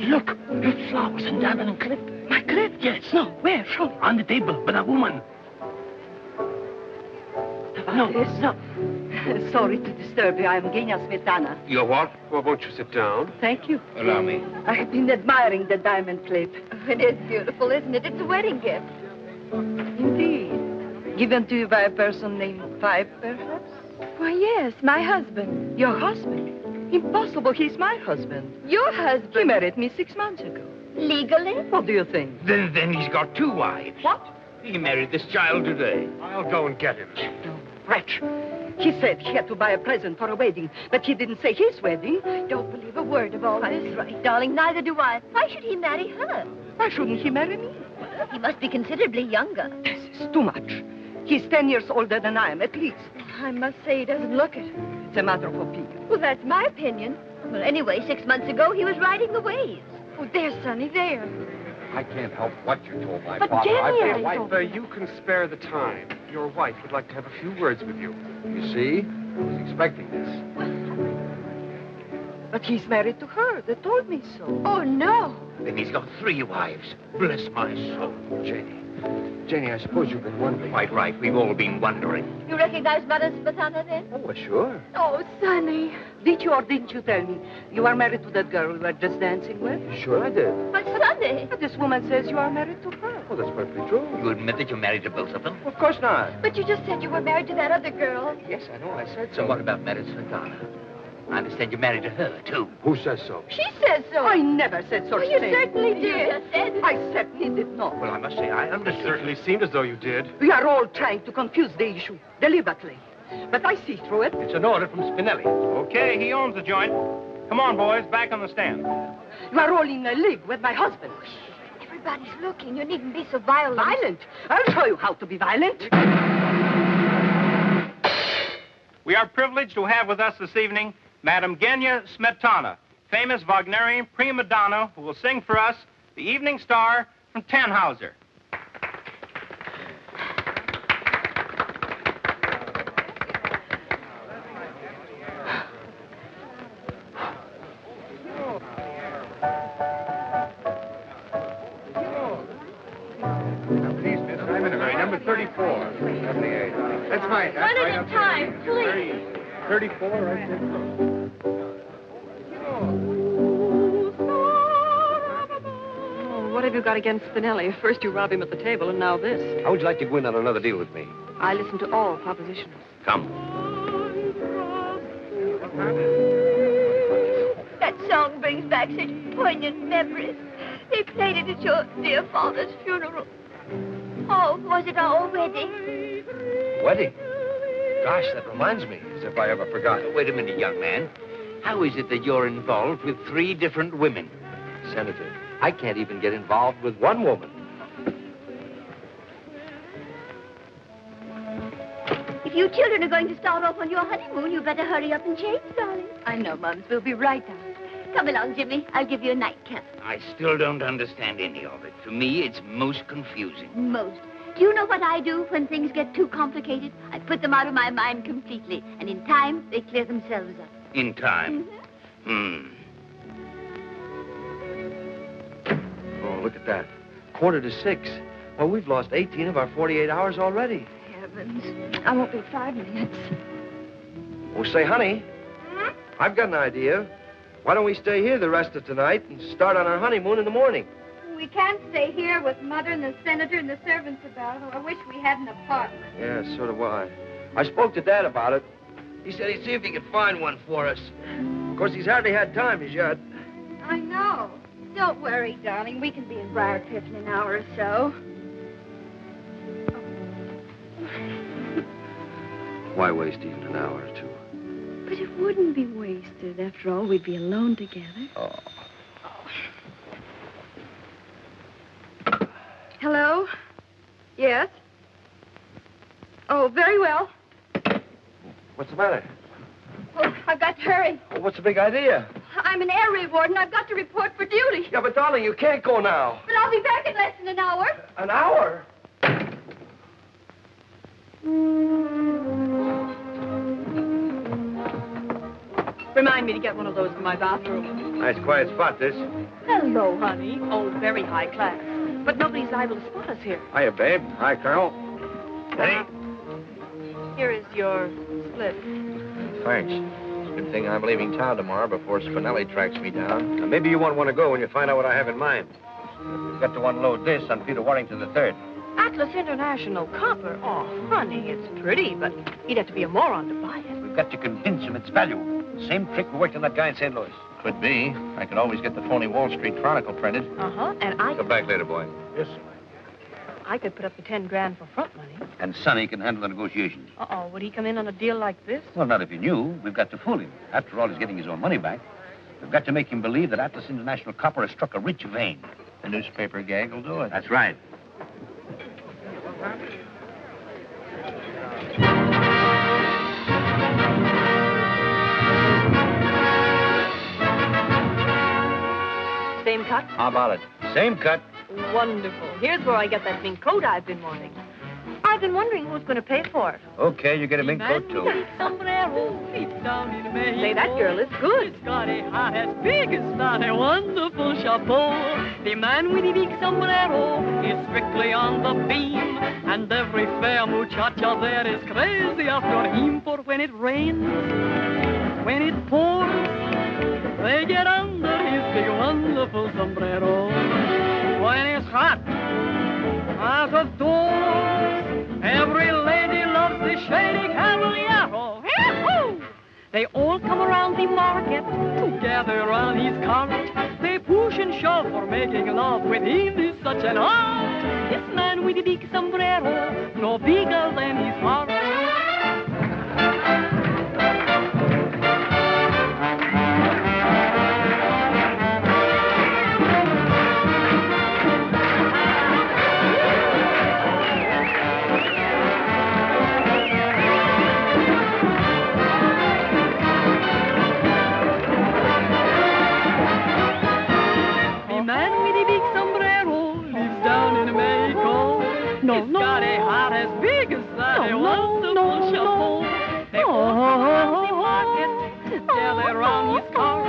Look, red flowers and diamond clip. My clip? Yes. No, where? Show me. On the table, with a woman. No. Sorry to disturb you. I'm Genia Smetana. You're what? Well, won't you sit down? Thank you. Allow me. I've been admiring the diamond plate. It is beautiful, isn't it? It's a wedding gift. Indeed. Given to you by a person named Pipe, perhaps? Why, yes, my husband. Your husband? Impossible. He's my husband. Your husband? He married me 6 months ago. Legally? What do you think? Then he's got 2 wives. What? He married this child today. I'll go and get him. Wretch. He said he had to buy a present for a wedding, but he didn't say his wedding. I don't believe a word of all this. That's right, darling. Neither do I. Why should he marry her? Why shouldn't he marry me? He must be considerably younger. This is too much. He's 10 years older than I am, at least. I must say he doesn't look it. It's a matter of opinion. Well, that's my opinion. Well, anyway, 6 months ago, he was riding the waves. Oh, there, Sonny, there. I can't help what you told my But father. Jenny, I've been I a wife. don't- You can spare the time. Your wife would like to have a few words with you. You see? I was expecting this. But he's married to her. They told me so. Oh, no. Then he's got 3 wives. Bless my soul. Janie, I suppose you've been wondering. Quite right. We've all been wondering. You recognize Mother Smetana, then? Oh, well, sure. Oh, Sonny. Did you or didn't you tell me you are married to that girl you were just dancing with? Sure I did. But Sonny. But this woman says you are married to her. Oh, that's perfectly true. You admit that you're married to both of them? Of course not. But you just said you were married to that other girl. Yes, I know. I said So so. what about marriage Smetana? I understand you're married to her, too. Who says so? She says so. I never said such You thing. certainly did. I certainly did not. Well, I must say, I It understand. certainly seemed as though you did. We are all trying to confuse the issue, deliberately. But I see through it. It's an order from Spinelli. Okay, he owns the joint. Come on, boys, back on the stand. You are all in a league with my husband. Everybody's looking. You needn't be so violent. Violent? I'll show you how to be violent. We are privileged to have with us this evening Madame Genya Smetana, famous Wagnerian prima donna who will sing for us The Evening Star from Tannhauser. Please, miss, I'm in a hurry. Number 34. 78. That's fine. One at a time, please. 34, right there. Oh, what have you got against Spinelli? First you rob him at the table, and now this. How would you like to go in on another deal with me? I listen to all propositions. Come. That song brings back such poignant memories. They played it at your dear father's funeral. Oh, was it our wedding? Wedding? Gosh, that reminds me, as if I ever forgot. Wait a minute, young man. How is it that you're involved with 3 different women? Senator, I can't even get involved with one woman. If you children are going to start off on your honeymoon, you better hurry up and change, darling. I know, Mums. We'll be right down. Come along, Jimmy. I'll give you a nightcap. I still don't understand any of it. To me, it's most confusing. Most. Do you know what I do when things get too complicated? I put them out of my mind completely, and in time, they clear themselves up. In time. Oh, look at that. 5:45. Well, we've lost 18 of our 48 hours already. Heavens. I won't be 5 minutes. Oh, say, honey, I've got an idea. Why don't we stay here the rest of tonight and start on our honeymoon in the morning? We can't stay here with Mother and the Senator and the servants about. Oh, I wish we had an apartment. Yeah, so do I. I spoke to Dad about it. He said he'd see if he could find one for us. Of course, he's hardly had time as yet. I know. Don't worry, darling. We can be in Briarcliff in an hour or so. Why waste even an hour or two? But it wouldn't be wasted. After all, we'd be alone together. Oh. Hello? Yes? Oh, very well. What's the matter? Oh, I've got to hurry. Oh, what's the big idea? I'm an air raid warden. I've got to report for duty. Yeah, but darling, you can't go now. But I'll be back in less than an hour. An hour? Remind me to get one of those in my bathroom. Nice quiet spot, this. Hello, honey. Oh, very high class. But nobody's liable to spot us here. Hiya, babe. Hi, Colonel. Hey. Here is your slip. Thanks. Good thing I'm leaving town tomorrow before Spinelli tracks me down. Now, maybe you won't want to go when you find out what I have in mind. We've got to unload this on Peter Warrington III. Atlas International Copper. Oh, honey, it's pretty, but he'd have to be a moron to buy it. We've got to convince him it's valuable. Same trick we worked on that guy in St. Louis. Could be. I could always get the phony Wall Street Chronicle printed. Uh-huh, and I... Come back later, boy. Yes, sir. I could put up the 10 grand for front money. And Sonny can handle the negotiations. Uh-oh, would he come in on a deal like this? Well, not if he knew. We've got to fool him. After all, he's getting his own money back. We've got to make him believe that Atlas International Copper has struck a rich vein. The newspaper gag will do it. That's right. Same cut? How about it? Same cut. Wonderful. Here's where I get that mink coat I've been wanting. I've been wondering who's going to pay for it. Okay, you get a mink coat, too. Say, that girl is good. It's got a hat as big as that, a wonderful chapeau. The man with the big sombrero is strictly on the beam, and every fair muchacha there is crazy after him. For when it rains, when it pours, they get under his big wonderful sombrero. When it's hot, out of doors, every lady loves the shady caballero. Yahoo! They all come around the the market, together on his cart. They push and shove for making love. With him is such an art. This man with the big sombrero, no bigger than his heart. No, no. Got a heart as big as that. No, no. They walk the market together on his cart.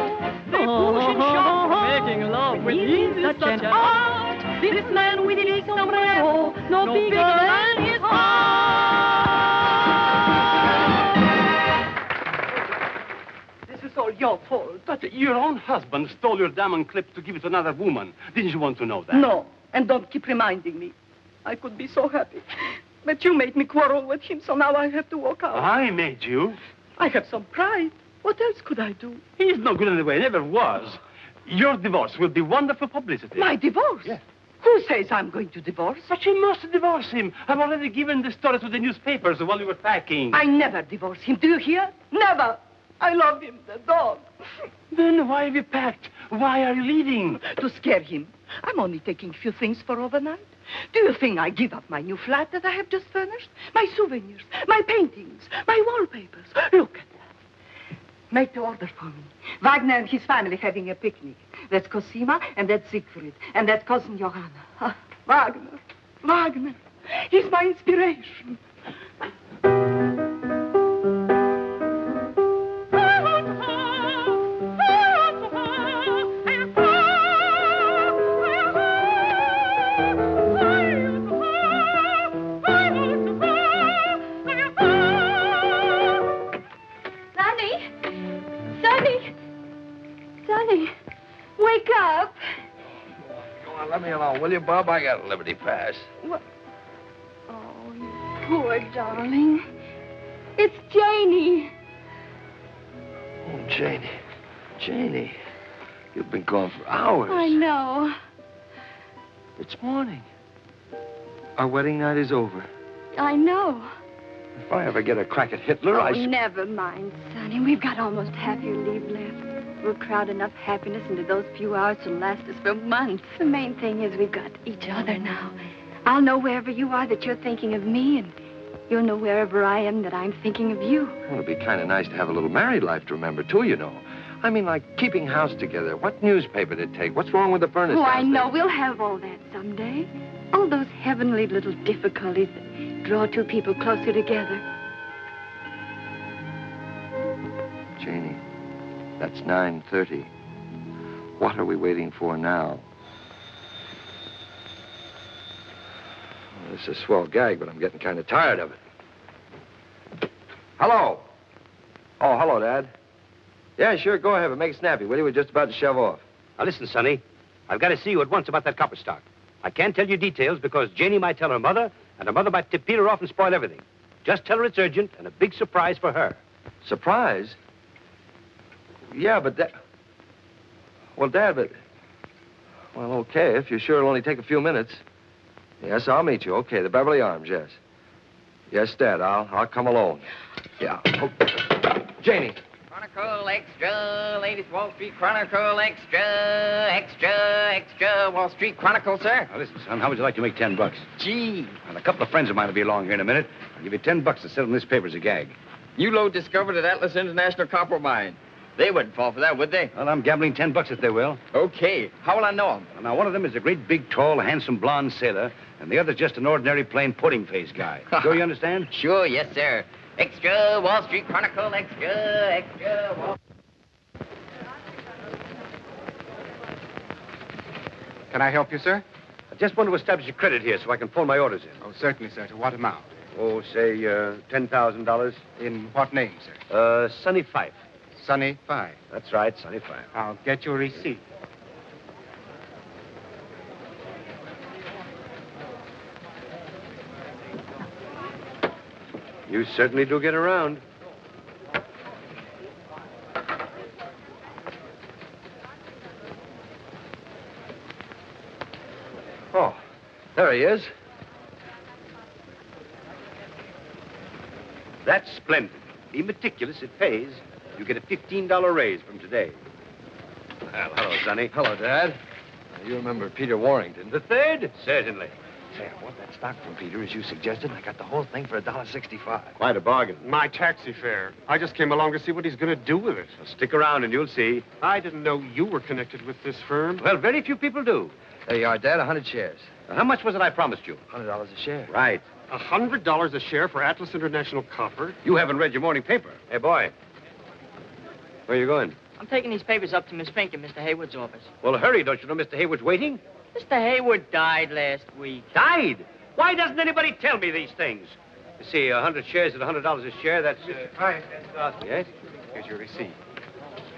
They push and shove for making love with him is such an art. This man with the big sombrero, no bigger than his heart. This is all your fault. But your own husband stole your diamond clip to give it to another woman. Didn't you want to know that? No, and don't keep reminding me. I could be so happy. But you made me quarrel with him, so now I have to walk out. I made you? I have some pride. What else could I do? He's no good anyway, never was. Your divorce will be wonderful publicity. My divorce? Yes. Who says I'm going to divorce? But you must divorce him. I've already given the story to the newspapers while you were packing. I never divorce him. Do you hear? Never. I love him, the dog. Then why have you packed? Why are you leaving? To scare him. I'm only taking a few things for overnight. Do you think I give up my new flat that I have just furnished? My souvenirs, my paintings, my wallpapers. Look at that. Make the order for me. Wagner and his family having a picnic. That's Cosima, and that's Siegfried, and that's cousin Johanna. Ah, Wagner. He's my inspiration. Wake up. Come on, let me alone, will you, Bob? I got a Liberty Pass. What? Oh, you poor darling. It's Janie. Oh, Janie. You've been gone for hours. I know. It's morning. Our wedding night is over. I know. If I ever get a crack at Hitler, Never mind, Sonny. We've got almost half your leave left. We'll crowd enough happiness into those few hours to last us for months. The main thing is we've got each other now. I'll know wherever you are that you're thinking of me, and you'll know wherever I am that I'm thinking of you. Well, it'd be kind of nice to have a little married life to remember, too, you know. I mean, like keeping house together. What newspaper to take? What's wrong with the furnace? Oh, I know. We'll have all that someday. All those heavenly little difficulties that draw two people closer together. Janie, that's 9:30. What are we waiting for now? Well, this is a swell gag, but I'm getting kind of tired of it. Hello. Oh, hello, Dad. Yeah, sure, go ahead, but make it snappy, will you? We're just about to shove off. Now, listen, Sonny. I've got to see you at once about that copper stock. I can't tell you details because Janie might tell her mother, and her mother might tip Peter off and spoil everything. Just tell her it's urgent and a big surprise for her. Surprise? Yeah, but that... Well, Dad, but... Well, okay, if you're sure it'll only take a few minutes. Yes, I'll meet you. Okay, the Beverly Arms, yes. Yes, Dad, I'll come alone. Yeah. Oh. Janie. Chronicle Extra, latest Wall Street Chronicle Extra, Wall Street Chronicle, sir. Now, listen, son, how would you like to make $10? Gee. And a couple of friends of mine will be along here in a minute. I'll give you $10 to sell them this paper as a gag. You load discovered at Atlas International Copper Mine. They wouldn't fall for that, would they? Well, I'm gambling $10 if they will. Okay. How will I know them? Well, now, one of them is a great, big, tall, handsome, blonde sailor, and the other's just an ordinary, plain pudding-faced guy. Sure you understand? Sure, yes, sir. Extra, Wall Street Chronicle, extra, Wall... Can I help you, sir? I just want to establish a credit here so I can phone my orders in. Oh, certainly, sir. To what amount? Oh, say, $10,000. In what name, sir? Sonny Fife. Sonny Fife. That's right, Sonny Fife. I'll get your receipt. You certainly do get around. There he is. That's splendid. Be meticulous. It pays. You get a $15 raise from today. Well, hello, Sonny. Hello, Dad. You remember Peter Warrington. The third? Certainly. Say, I want that stock from Peter, as you suggested. I got the whole thing for $1.65. Quite a bargain. My taxi fare. I just came along to see what he's going to do with it. Well, stick around and you'll see. I didn't know you were connected with this firm. Well, very few people do. There you are, Dad. 100 shares. How much was it I promised you? $100 a share. Right. $100 a share for Atlas International Copper? You haven't read your morning paper. Hey, boy. Where are you going? I'm taking these papers up to Miss Fink in Mr. Haywood's office. Well, hurry. Don't you know Mr. Hayward's waiting? Mr. Hayward died last week. Died? Why doesn't anybody tell me these things? You see, 100 shares at $100 a share, that's... Hi. Yes? Here's your receipt.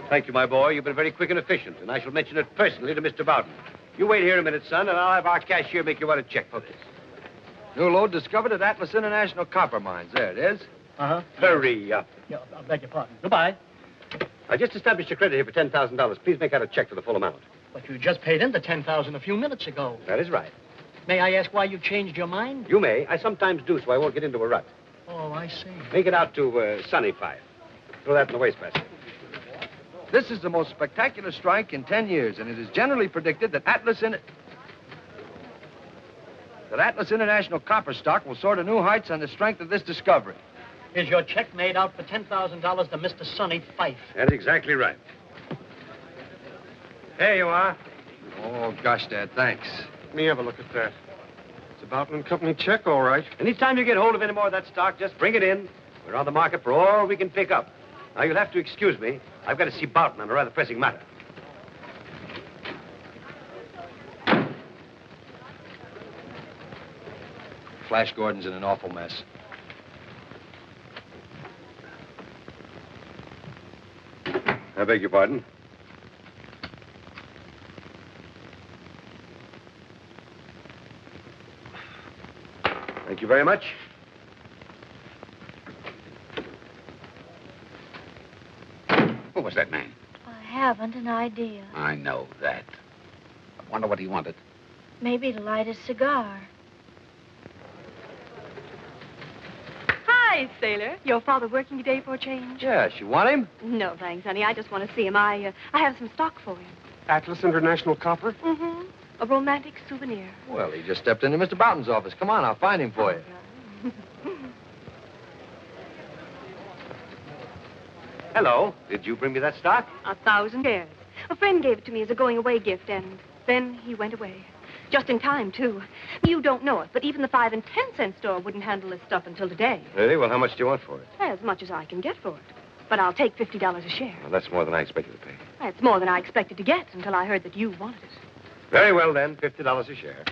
Thank you, my boy. You've been very quick and efficient, and I shall mention it personally to Mr. Bowden. You wait here a minute, son, and I'll have our cashier make you out a check for this. New load discovered at Atlas International Copper Mines. There it is. Uh-huh. Hurry up. Yeah, I beg your pardon. Goodbye. I just established a credit here for $10,000. Please make out a check for the full amount. But you just paid in the $10,000 a few minutes ago. That is right. May I ask why you changed your mind? You may. I sometimes do, so I won't get into a rut. Oh, I see. Make it out to Sunny 5. Throw that in the wastebasket. This is the most spectacular strike in 10 years, and it is generally predicted that Atlas International Copper stock will soar to new heights on the strength of this discovery. Is your check made out for $10,000 to Mr. Sonny Fife? That's exactly right. There you are. Oh, gosh, Dad, thanks. Let me have a look at that. It's a Boughton and Company check, all right. Anytime you get hold of any more of that stock, just bring it in. We're on the market for all we can pick up. Now, you'll have to excuse me. I've got to see Boughton on a rather pressing matter. Flash Gordon's in an awful mess. I beg your pardon? Thank you very much. Who was that man? I haven't an idea. I know that. I wonder what he wanted. Maybe to light a cigar. Hi, sailor. Your father working today for a change? Yes, you want him? No, thanks, honey. I just want to see him. I have some stock for him. Atlas International Copper? Mm-hmm. A romantic souvenir. Well, he just stepped into Mr. Boughton's office. Come on, I'll find him for you. Hello. Did you bring me that stock? 1,000 shares. A friend gave it to me as a going-away gift, and then he went away. Just in time, too. You don't know it, but even the 5 and 10-cent store wouldn't handle this stuff until today. Really? Well, how much do you want for it? As much as I can get for it. But I'll take $50 a share. Well, that's more than I expected to pay. That's more than I expected to get until I heard that you wanted it. Very well, then. $50 a share.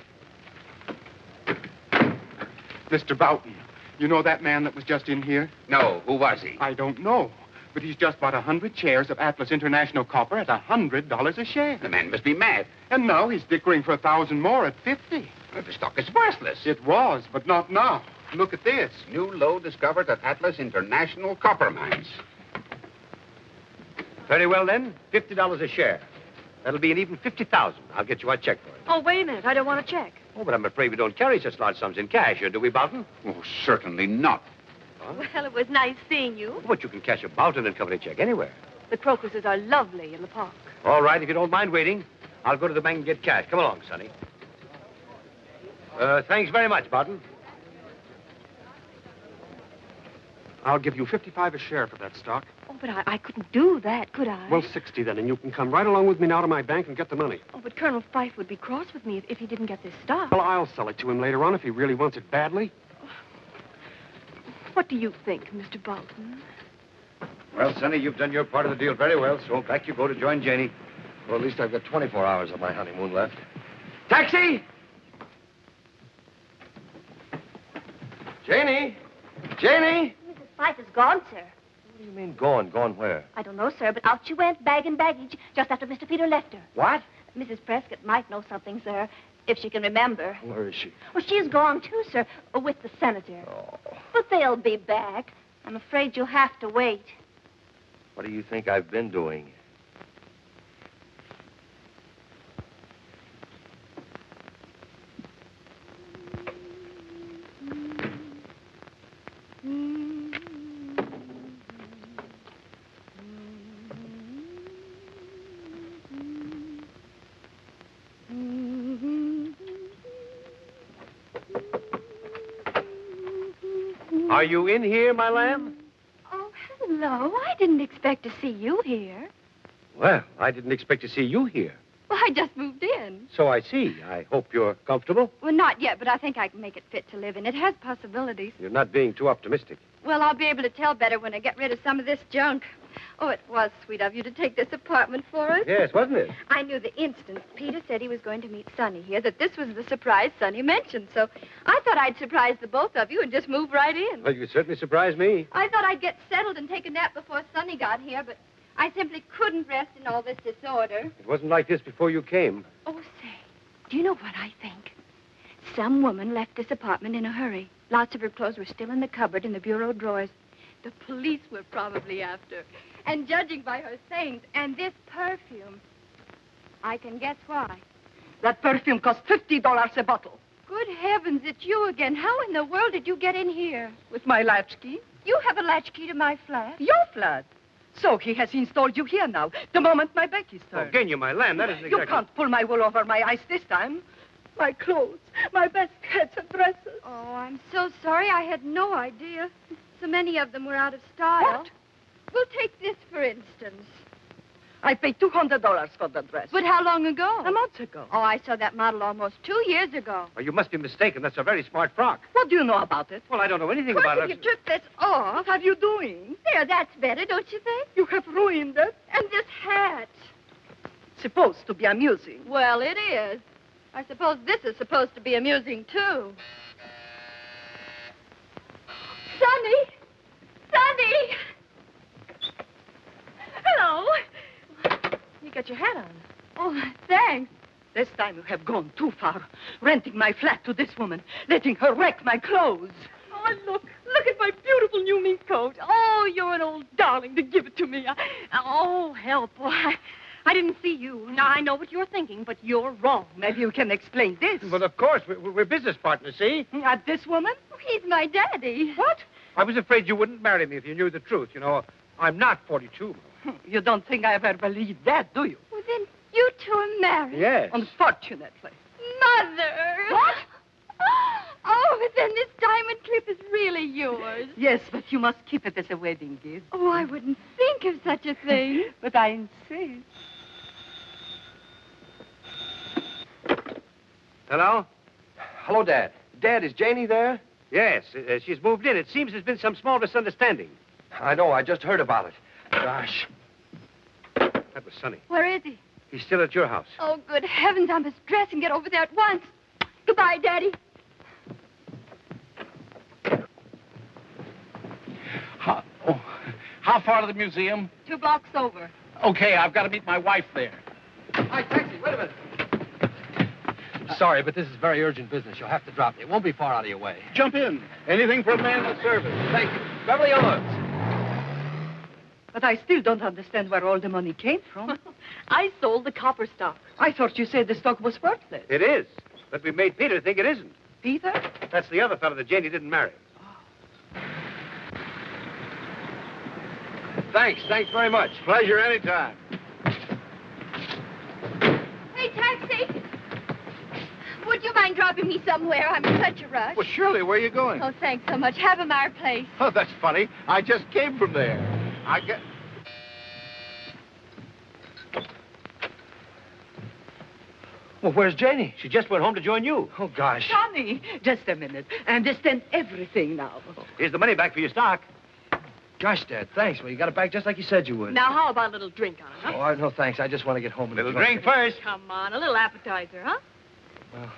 Mr. Boughton, you know that man that was just in here? No. Who was he? I don't know. But he's just bought 100 shares of Atlas International Copper at $100 a share. The man must be mad. And now he's dickering for 1,000 more at 50. Well, the stock is worthless. It was, but not now. Look at this. New load discovered at Atlas International Copper Mines. Very well, then. $50 a share. That'll be an even $50,000. I'll get you a check for it. Oh, wait a minute. I don't want a check. Oh, but I'm afraid we don't carry such large sums in cash, do we, Boughton? Oh, certainly not. Well, it was nice seeing you. But you can cash a Boughton and Company check anywhere. The crocuses are lovely in the park. All right, if you don't mind waiting, I'll go to the bank and get cash. Come along, Sonny. Thanks very much, Boughton. I'll give you 55 a share for that stock. Oh, but I couldn't do that, could I? Well, 60 then, and you can come right along with me now to my bank and get the money. Oh, but Colonel Fife would be cross with me if he didn't get this stock. Well, I'll sell it to him later on if he really wants it badly. What do you think, Mr. Boughton? Well, Sonny, you've done your part of the deal very well, so back you go to join Janie. Well, at least I've got 24 hours of my honeymoon left. Taxi! Janie! Janie! Mrs. Fife is gone, sir. What do you mean, gone? Gone where? I don't know, sir, but out she went, bag and baggage, just after Mr. Peter left her. What? Mrs. Prescott might know something, sir, if she can remember. Where is she? Well, she's gone, too, sir, with the senator. Oh. But they'll be back. I'm afraid you'll have to wait. What do you think I've been doing? Are you in here, my lamb? Oh, hello. I didn't expect to see you here. Well, I didn't expect to see you here. Well, I just moved in. So I see. I hope you're comfortable. Well, not yet, but I think I can make it fit to live in. It has possibilities. You're not being too optimistic. Well, I'll be able to tell better when I get rid of some of this junk. Oh, it was sweet of you to take this apartment for us. Yes, wasn't it? I knew the instant Peter said he was going to meet Sonny here that this was the surprise Sonny mentioned. So I thought I'd surprise the both of you and just move right in. Well, you certainly surprised me. I thought I'd get settled and take a nap before Sonny got here, but I simply couldn't rest in all this disorder. It wasn't like this before you came. Oh, say, do you know what I think? Some woman left this apartment in a hurry. Lots of her clothes were still in the cupboard in the bureau drawers. The police were probably after. And judging by her things and this perfume, I can guess why. That perfume cost $50 a bottle. Good heavens, it's you again. How in the world did you get in here? With my latchkey. You have a latchkey to my flat? Your flat. So he has installed you here now, the moment my back is turned. Oh, Genya, my lamb, that isn't exactly... You can't pull my wool over my eyes this time. My clothes, my best hats and dresses. Oh, I'm so sorry. I had no idea. So many of them were out of style. What? We'll take this, for instance. I paid $200 for the dress. But how long ago? A month ago. Oh, I saw that model almost 2 years ago. Oh, you must be mistaken. That's a very smart frock. What do you know about it? Well, I don't know anything What about if it. you took this off? What are you doing? There, that's better, don't you think? You have ruined it. And this hat. Supposed to be amusing. Well, it is. I suppose this is supposed to be amusing, too. Sonny! Sonny! Hello. You got your hat on. Oh, thanks. This time you have gone too far. Renting my flat to this woman. Letting her wreck my clothes. Oh, look at my beautiful new mink coat. Oh, you're an old darling to give it to me. Oh, help. Oh, I didn't see you. Now, I know what you're thinking, but you're wrong. Maybe you can explain this. Well, of course. We're business partners, see? At this woman? He's my daddy. What? I was afraid you wouldn't marry me if you knew the truth. You know, I'm not 42. You don't think I ever believed that, do you? Well, then you two are married. Yes. Unfortunately. Mother! What? Oh, then this diamond clip is really yours. Yes, but you must keep it as a wedding gift. Oh, I wouldn't think of such a thing. But I insist. Hello? Hello, Dad. Dad, is Janie there? Yes, she's moved in. It seems there's been some small misunderstanding. I know. I just heard about it. Gosh. That was Sonny. Where is he? He's still at your house. Oh, good heavens, I must dress and get over there at once. Goodbye, Daddy. How far to the museum? 2 blocks over. Okay, I've got to meet my wife there. Hi, taxi. Wait a minute. Sorry, but this is very urgent business. You'll have to drop me. It won't be far out of your way. Jump in. Anything for a man of service. Thank you. Beverly Hills. But I still don't understand where all the money came from. I sold the copper stock. I thought you said the stock was worthless. It is. But we made Peter think it isn't. Peter? That's the other fellow that Janie didn't marry. Thanks very much. Pleasure anytime. Hey, taxi. Would you mind dropping me somewhere? I'm in such a rush. Well, Shirley, where are you going? Oh, thanks so much. Havemeyer Place. Oh, that's funny. I just came from there. I get... Well, where's Janie? She just went home to join you. Oh, gosh. Sonny, just a minute. I understand everything now. Here's the money back for your stock. Gosh, Dad, thanks. Well, you got it back just like you said you would. Now, how about a little drink on it, huh? Oh, no, thanks. I just want to get home and Little enjoy drink it. first. Come on, a little appetizer, huh? Well,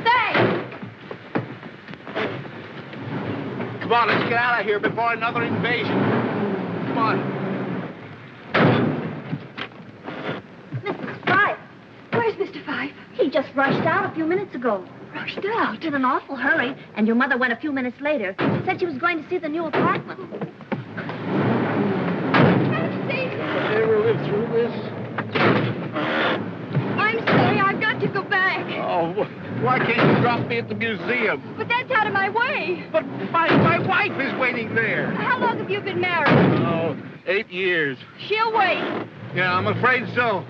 Thanks. Come on, let's get out of here before another invasion. Come on. Mrs. Fife. Where's Mr. Fife? He just rushed out a few minutes ago. Rushed out. In an awful hurry, and your mother went a few minutes later. She said she was going to see the new apartment. Ever live through this? I'm sorry, I've got to go back. Oh, why can't you drop me at the museum? But that's out of my way. But my wife is waiting there. How long have you been married? Oh, 8 years. She'll wait. Yeah, I'm afraid so.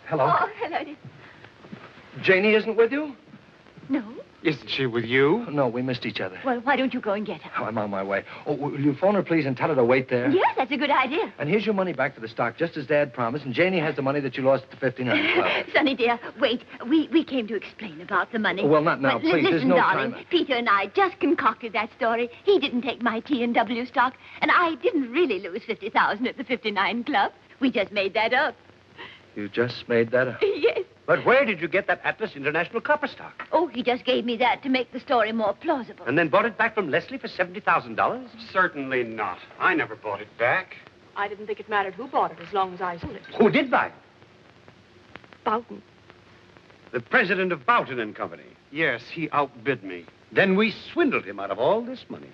Hello. Oh, hello, dear. Janie isn't with you? No? Isn't she with you? No, we missed each other. Well, why don't you go and get her? Oh, I'm on my way. Oh, will you phone her, please, and tell her to wait there? Yes, that's a good idea. And here's your money back for the stock, just as Dad promised. And Janie has the money that you lost at the 59 Club. Sonny, dear, wait. We came to explain about the money. Well, not now, But please. There's listen, no darling, time. Peter and I just concocted that story. He didn't take my T&W stock, and I didn't really lose 50,000 at the 59 Club. We just made that up. You just made that up. Yes. But where did you get that Atlas International copper stock? Oh, he just gave me that to make the story more plausible. And then bought it back from Leslie for $70,000? Certainly not. I never bought it back. I didn't think it mattered who bought it as long as I sold it. Who did buy it? Boughton. The president of Boughton and Company. Yes, he outbid me. Then we swindled him out of all this money.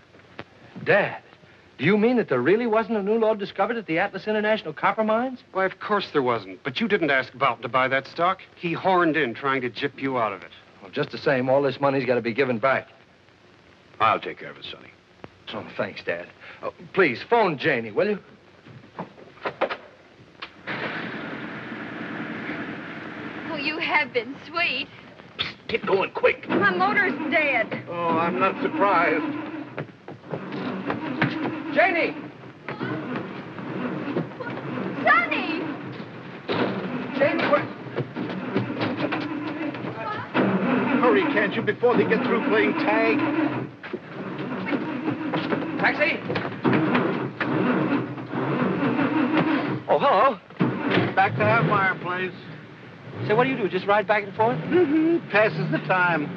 Dad, do you mean that there really wasn't a new lode discovered at the Atlas International Copper Mines? Why, of course there wasn't. But you didn't ask Boughton to buy that stock. He horned in trying to gyp you out of it. Well, just the same, all this money's got to be given back. I'll take care of it, Sonny. Oh, thanks, Dad. Oh, please, phone Janie, will you? Oh, you have been sweet. Get going quick. My motor's dead. Oh, I'm not surprised. Janie! Sonny! Janie, where... Hurry, can't you, before they get through playing tag? Taxi! Oh, hello. Back to Halfwire, please. Say, what do you do? Just ride back and forth? Mm-hmm. Passes the time.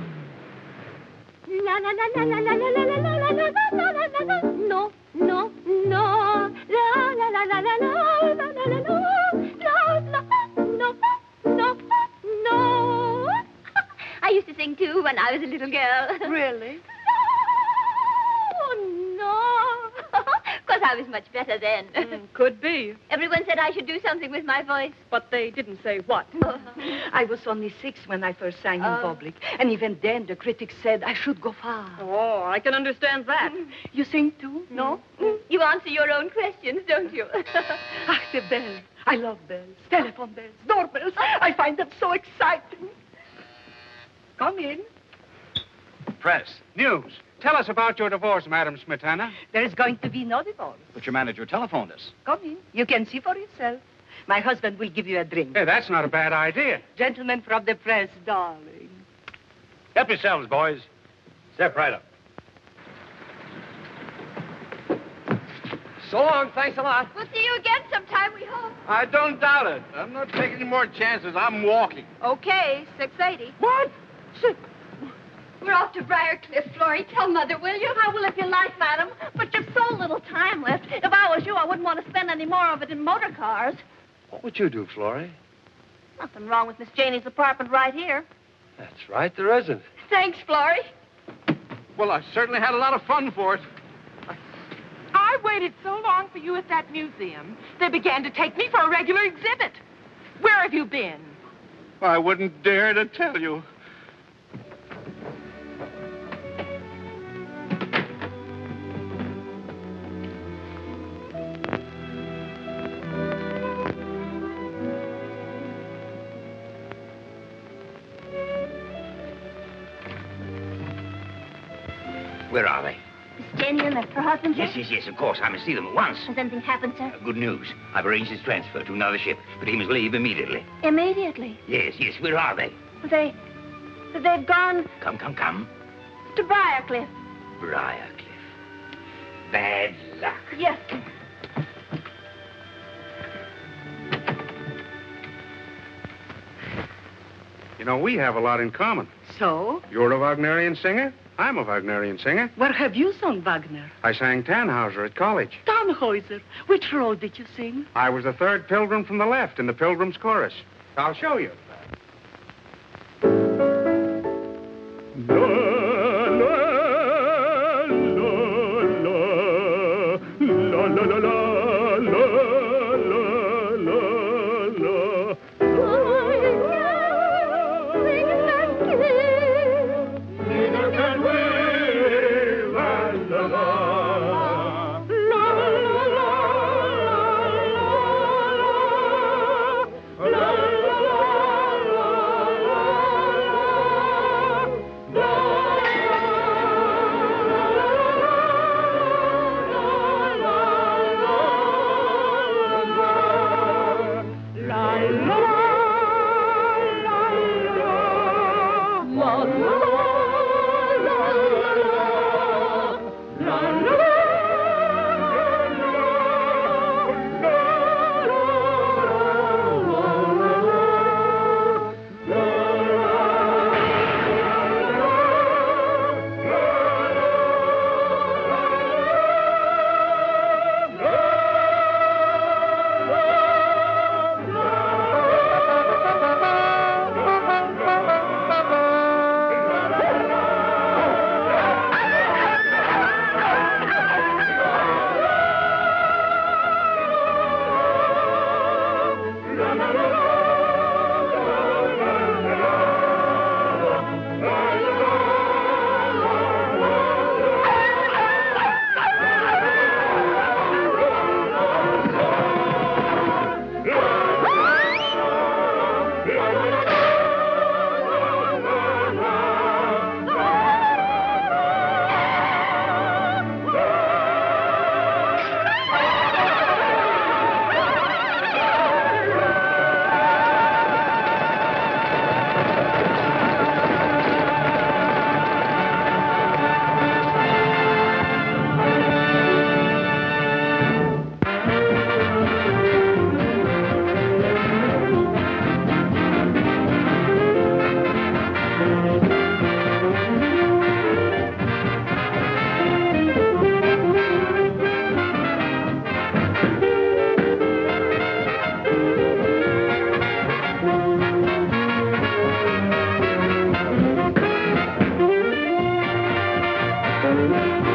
La la la la la la la la la la la la la la la. No, no, no. La la la la la la la la la la. No, no, no. I used to sing too when I was a little girl. Really? Oh, no. Of course, I was much better then. Could be. Everyone said I should do something with my voice. But they didn't say what. I was only 6 when I first sang in public. And even then, the critics said I should go far. Oh, I can understand that. You sing too? No? You answer your own questions, don't you? Ah, the bells. I love bells. Telephone bells, doorbells. I find them so exciting. Come in. Press. News. Tell us about your divorce, Madam Smetana. There is going to be no divorce. But your manager telephoned us. Come in. You can see for yourself. My husband will give you a drink. Hey, that's not a bad idea. Gentlemen from the press, darling. Help yourselves, boys. Step right up. So long. Thanks a lot. We'll see you again sometime, we hope. I don't doubt it. I'm not taking any more chances. I'm walking. Okay, 680. What? We're off to Briarcliff, Florrie. Tell Mother, will you? I will if you like, madam. But you've so little time left. If I was you, I wouldn't want to spend any more of it in motor cars. What would you do, Florrie? Nothing wrong with Miss Janie's apartment right here. That's right, there isn't. Thanks, Florrie. Well, I certainly had a lot of fun for it. I waited so long for you at that museum. They began to take me for a regular exhibit. Where have you been? I wouldn't dare to tell you. Where are they? Miss Janie and her husband, sir? Yes, of course. I must see them at once. Has anything happened, sir? Good news. I've arranged his transfer to another ship, but he must leave immediately. Immediately. Yes. Where are they? They've gone Come. to Briarcliff. Briarcliff. Bad luck. Yes. You know, we have a lot in common. So? You're a Wagnerian singer. I'm a Wagnerian singer. Where have you sung Wagner? I sang Tannhauser at college. Tannhäuser. Which role did you sing? I was the third pilgrim from the left in the Pilgrim's Chorus. I'll show you. La, la, la, la, la. Thank you.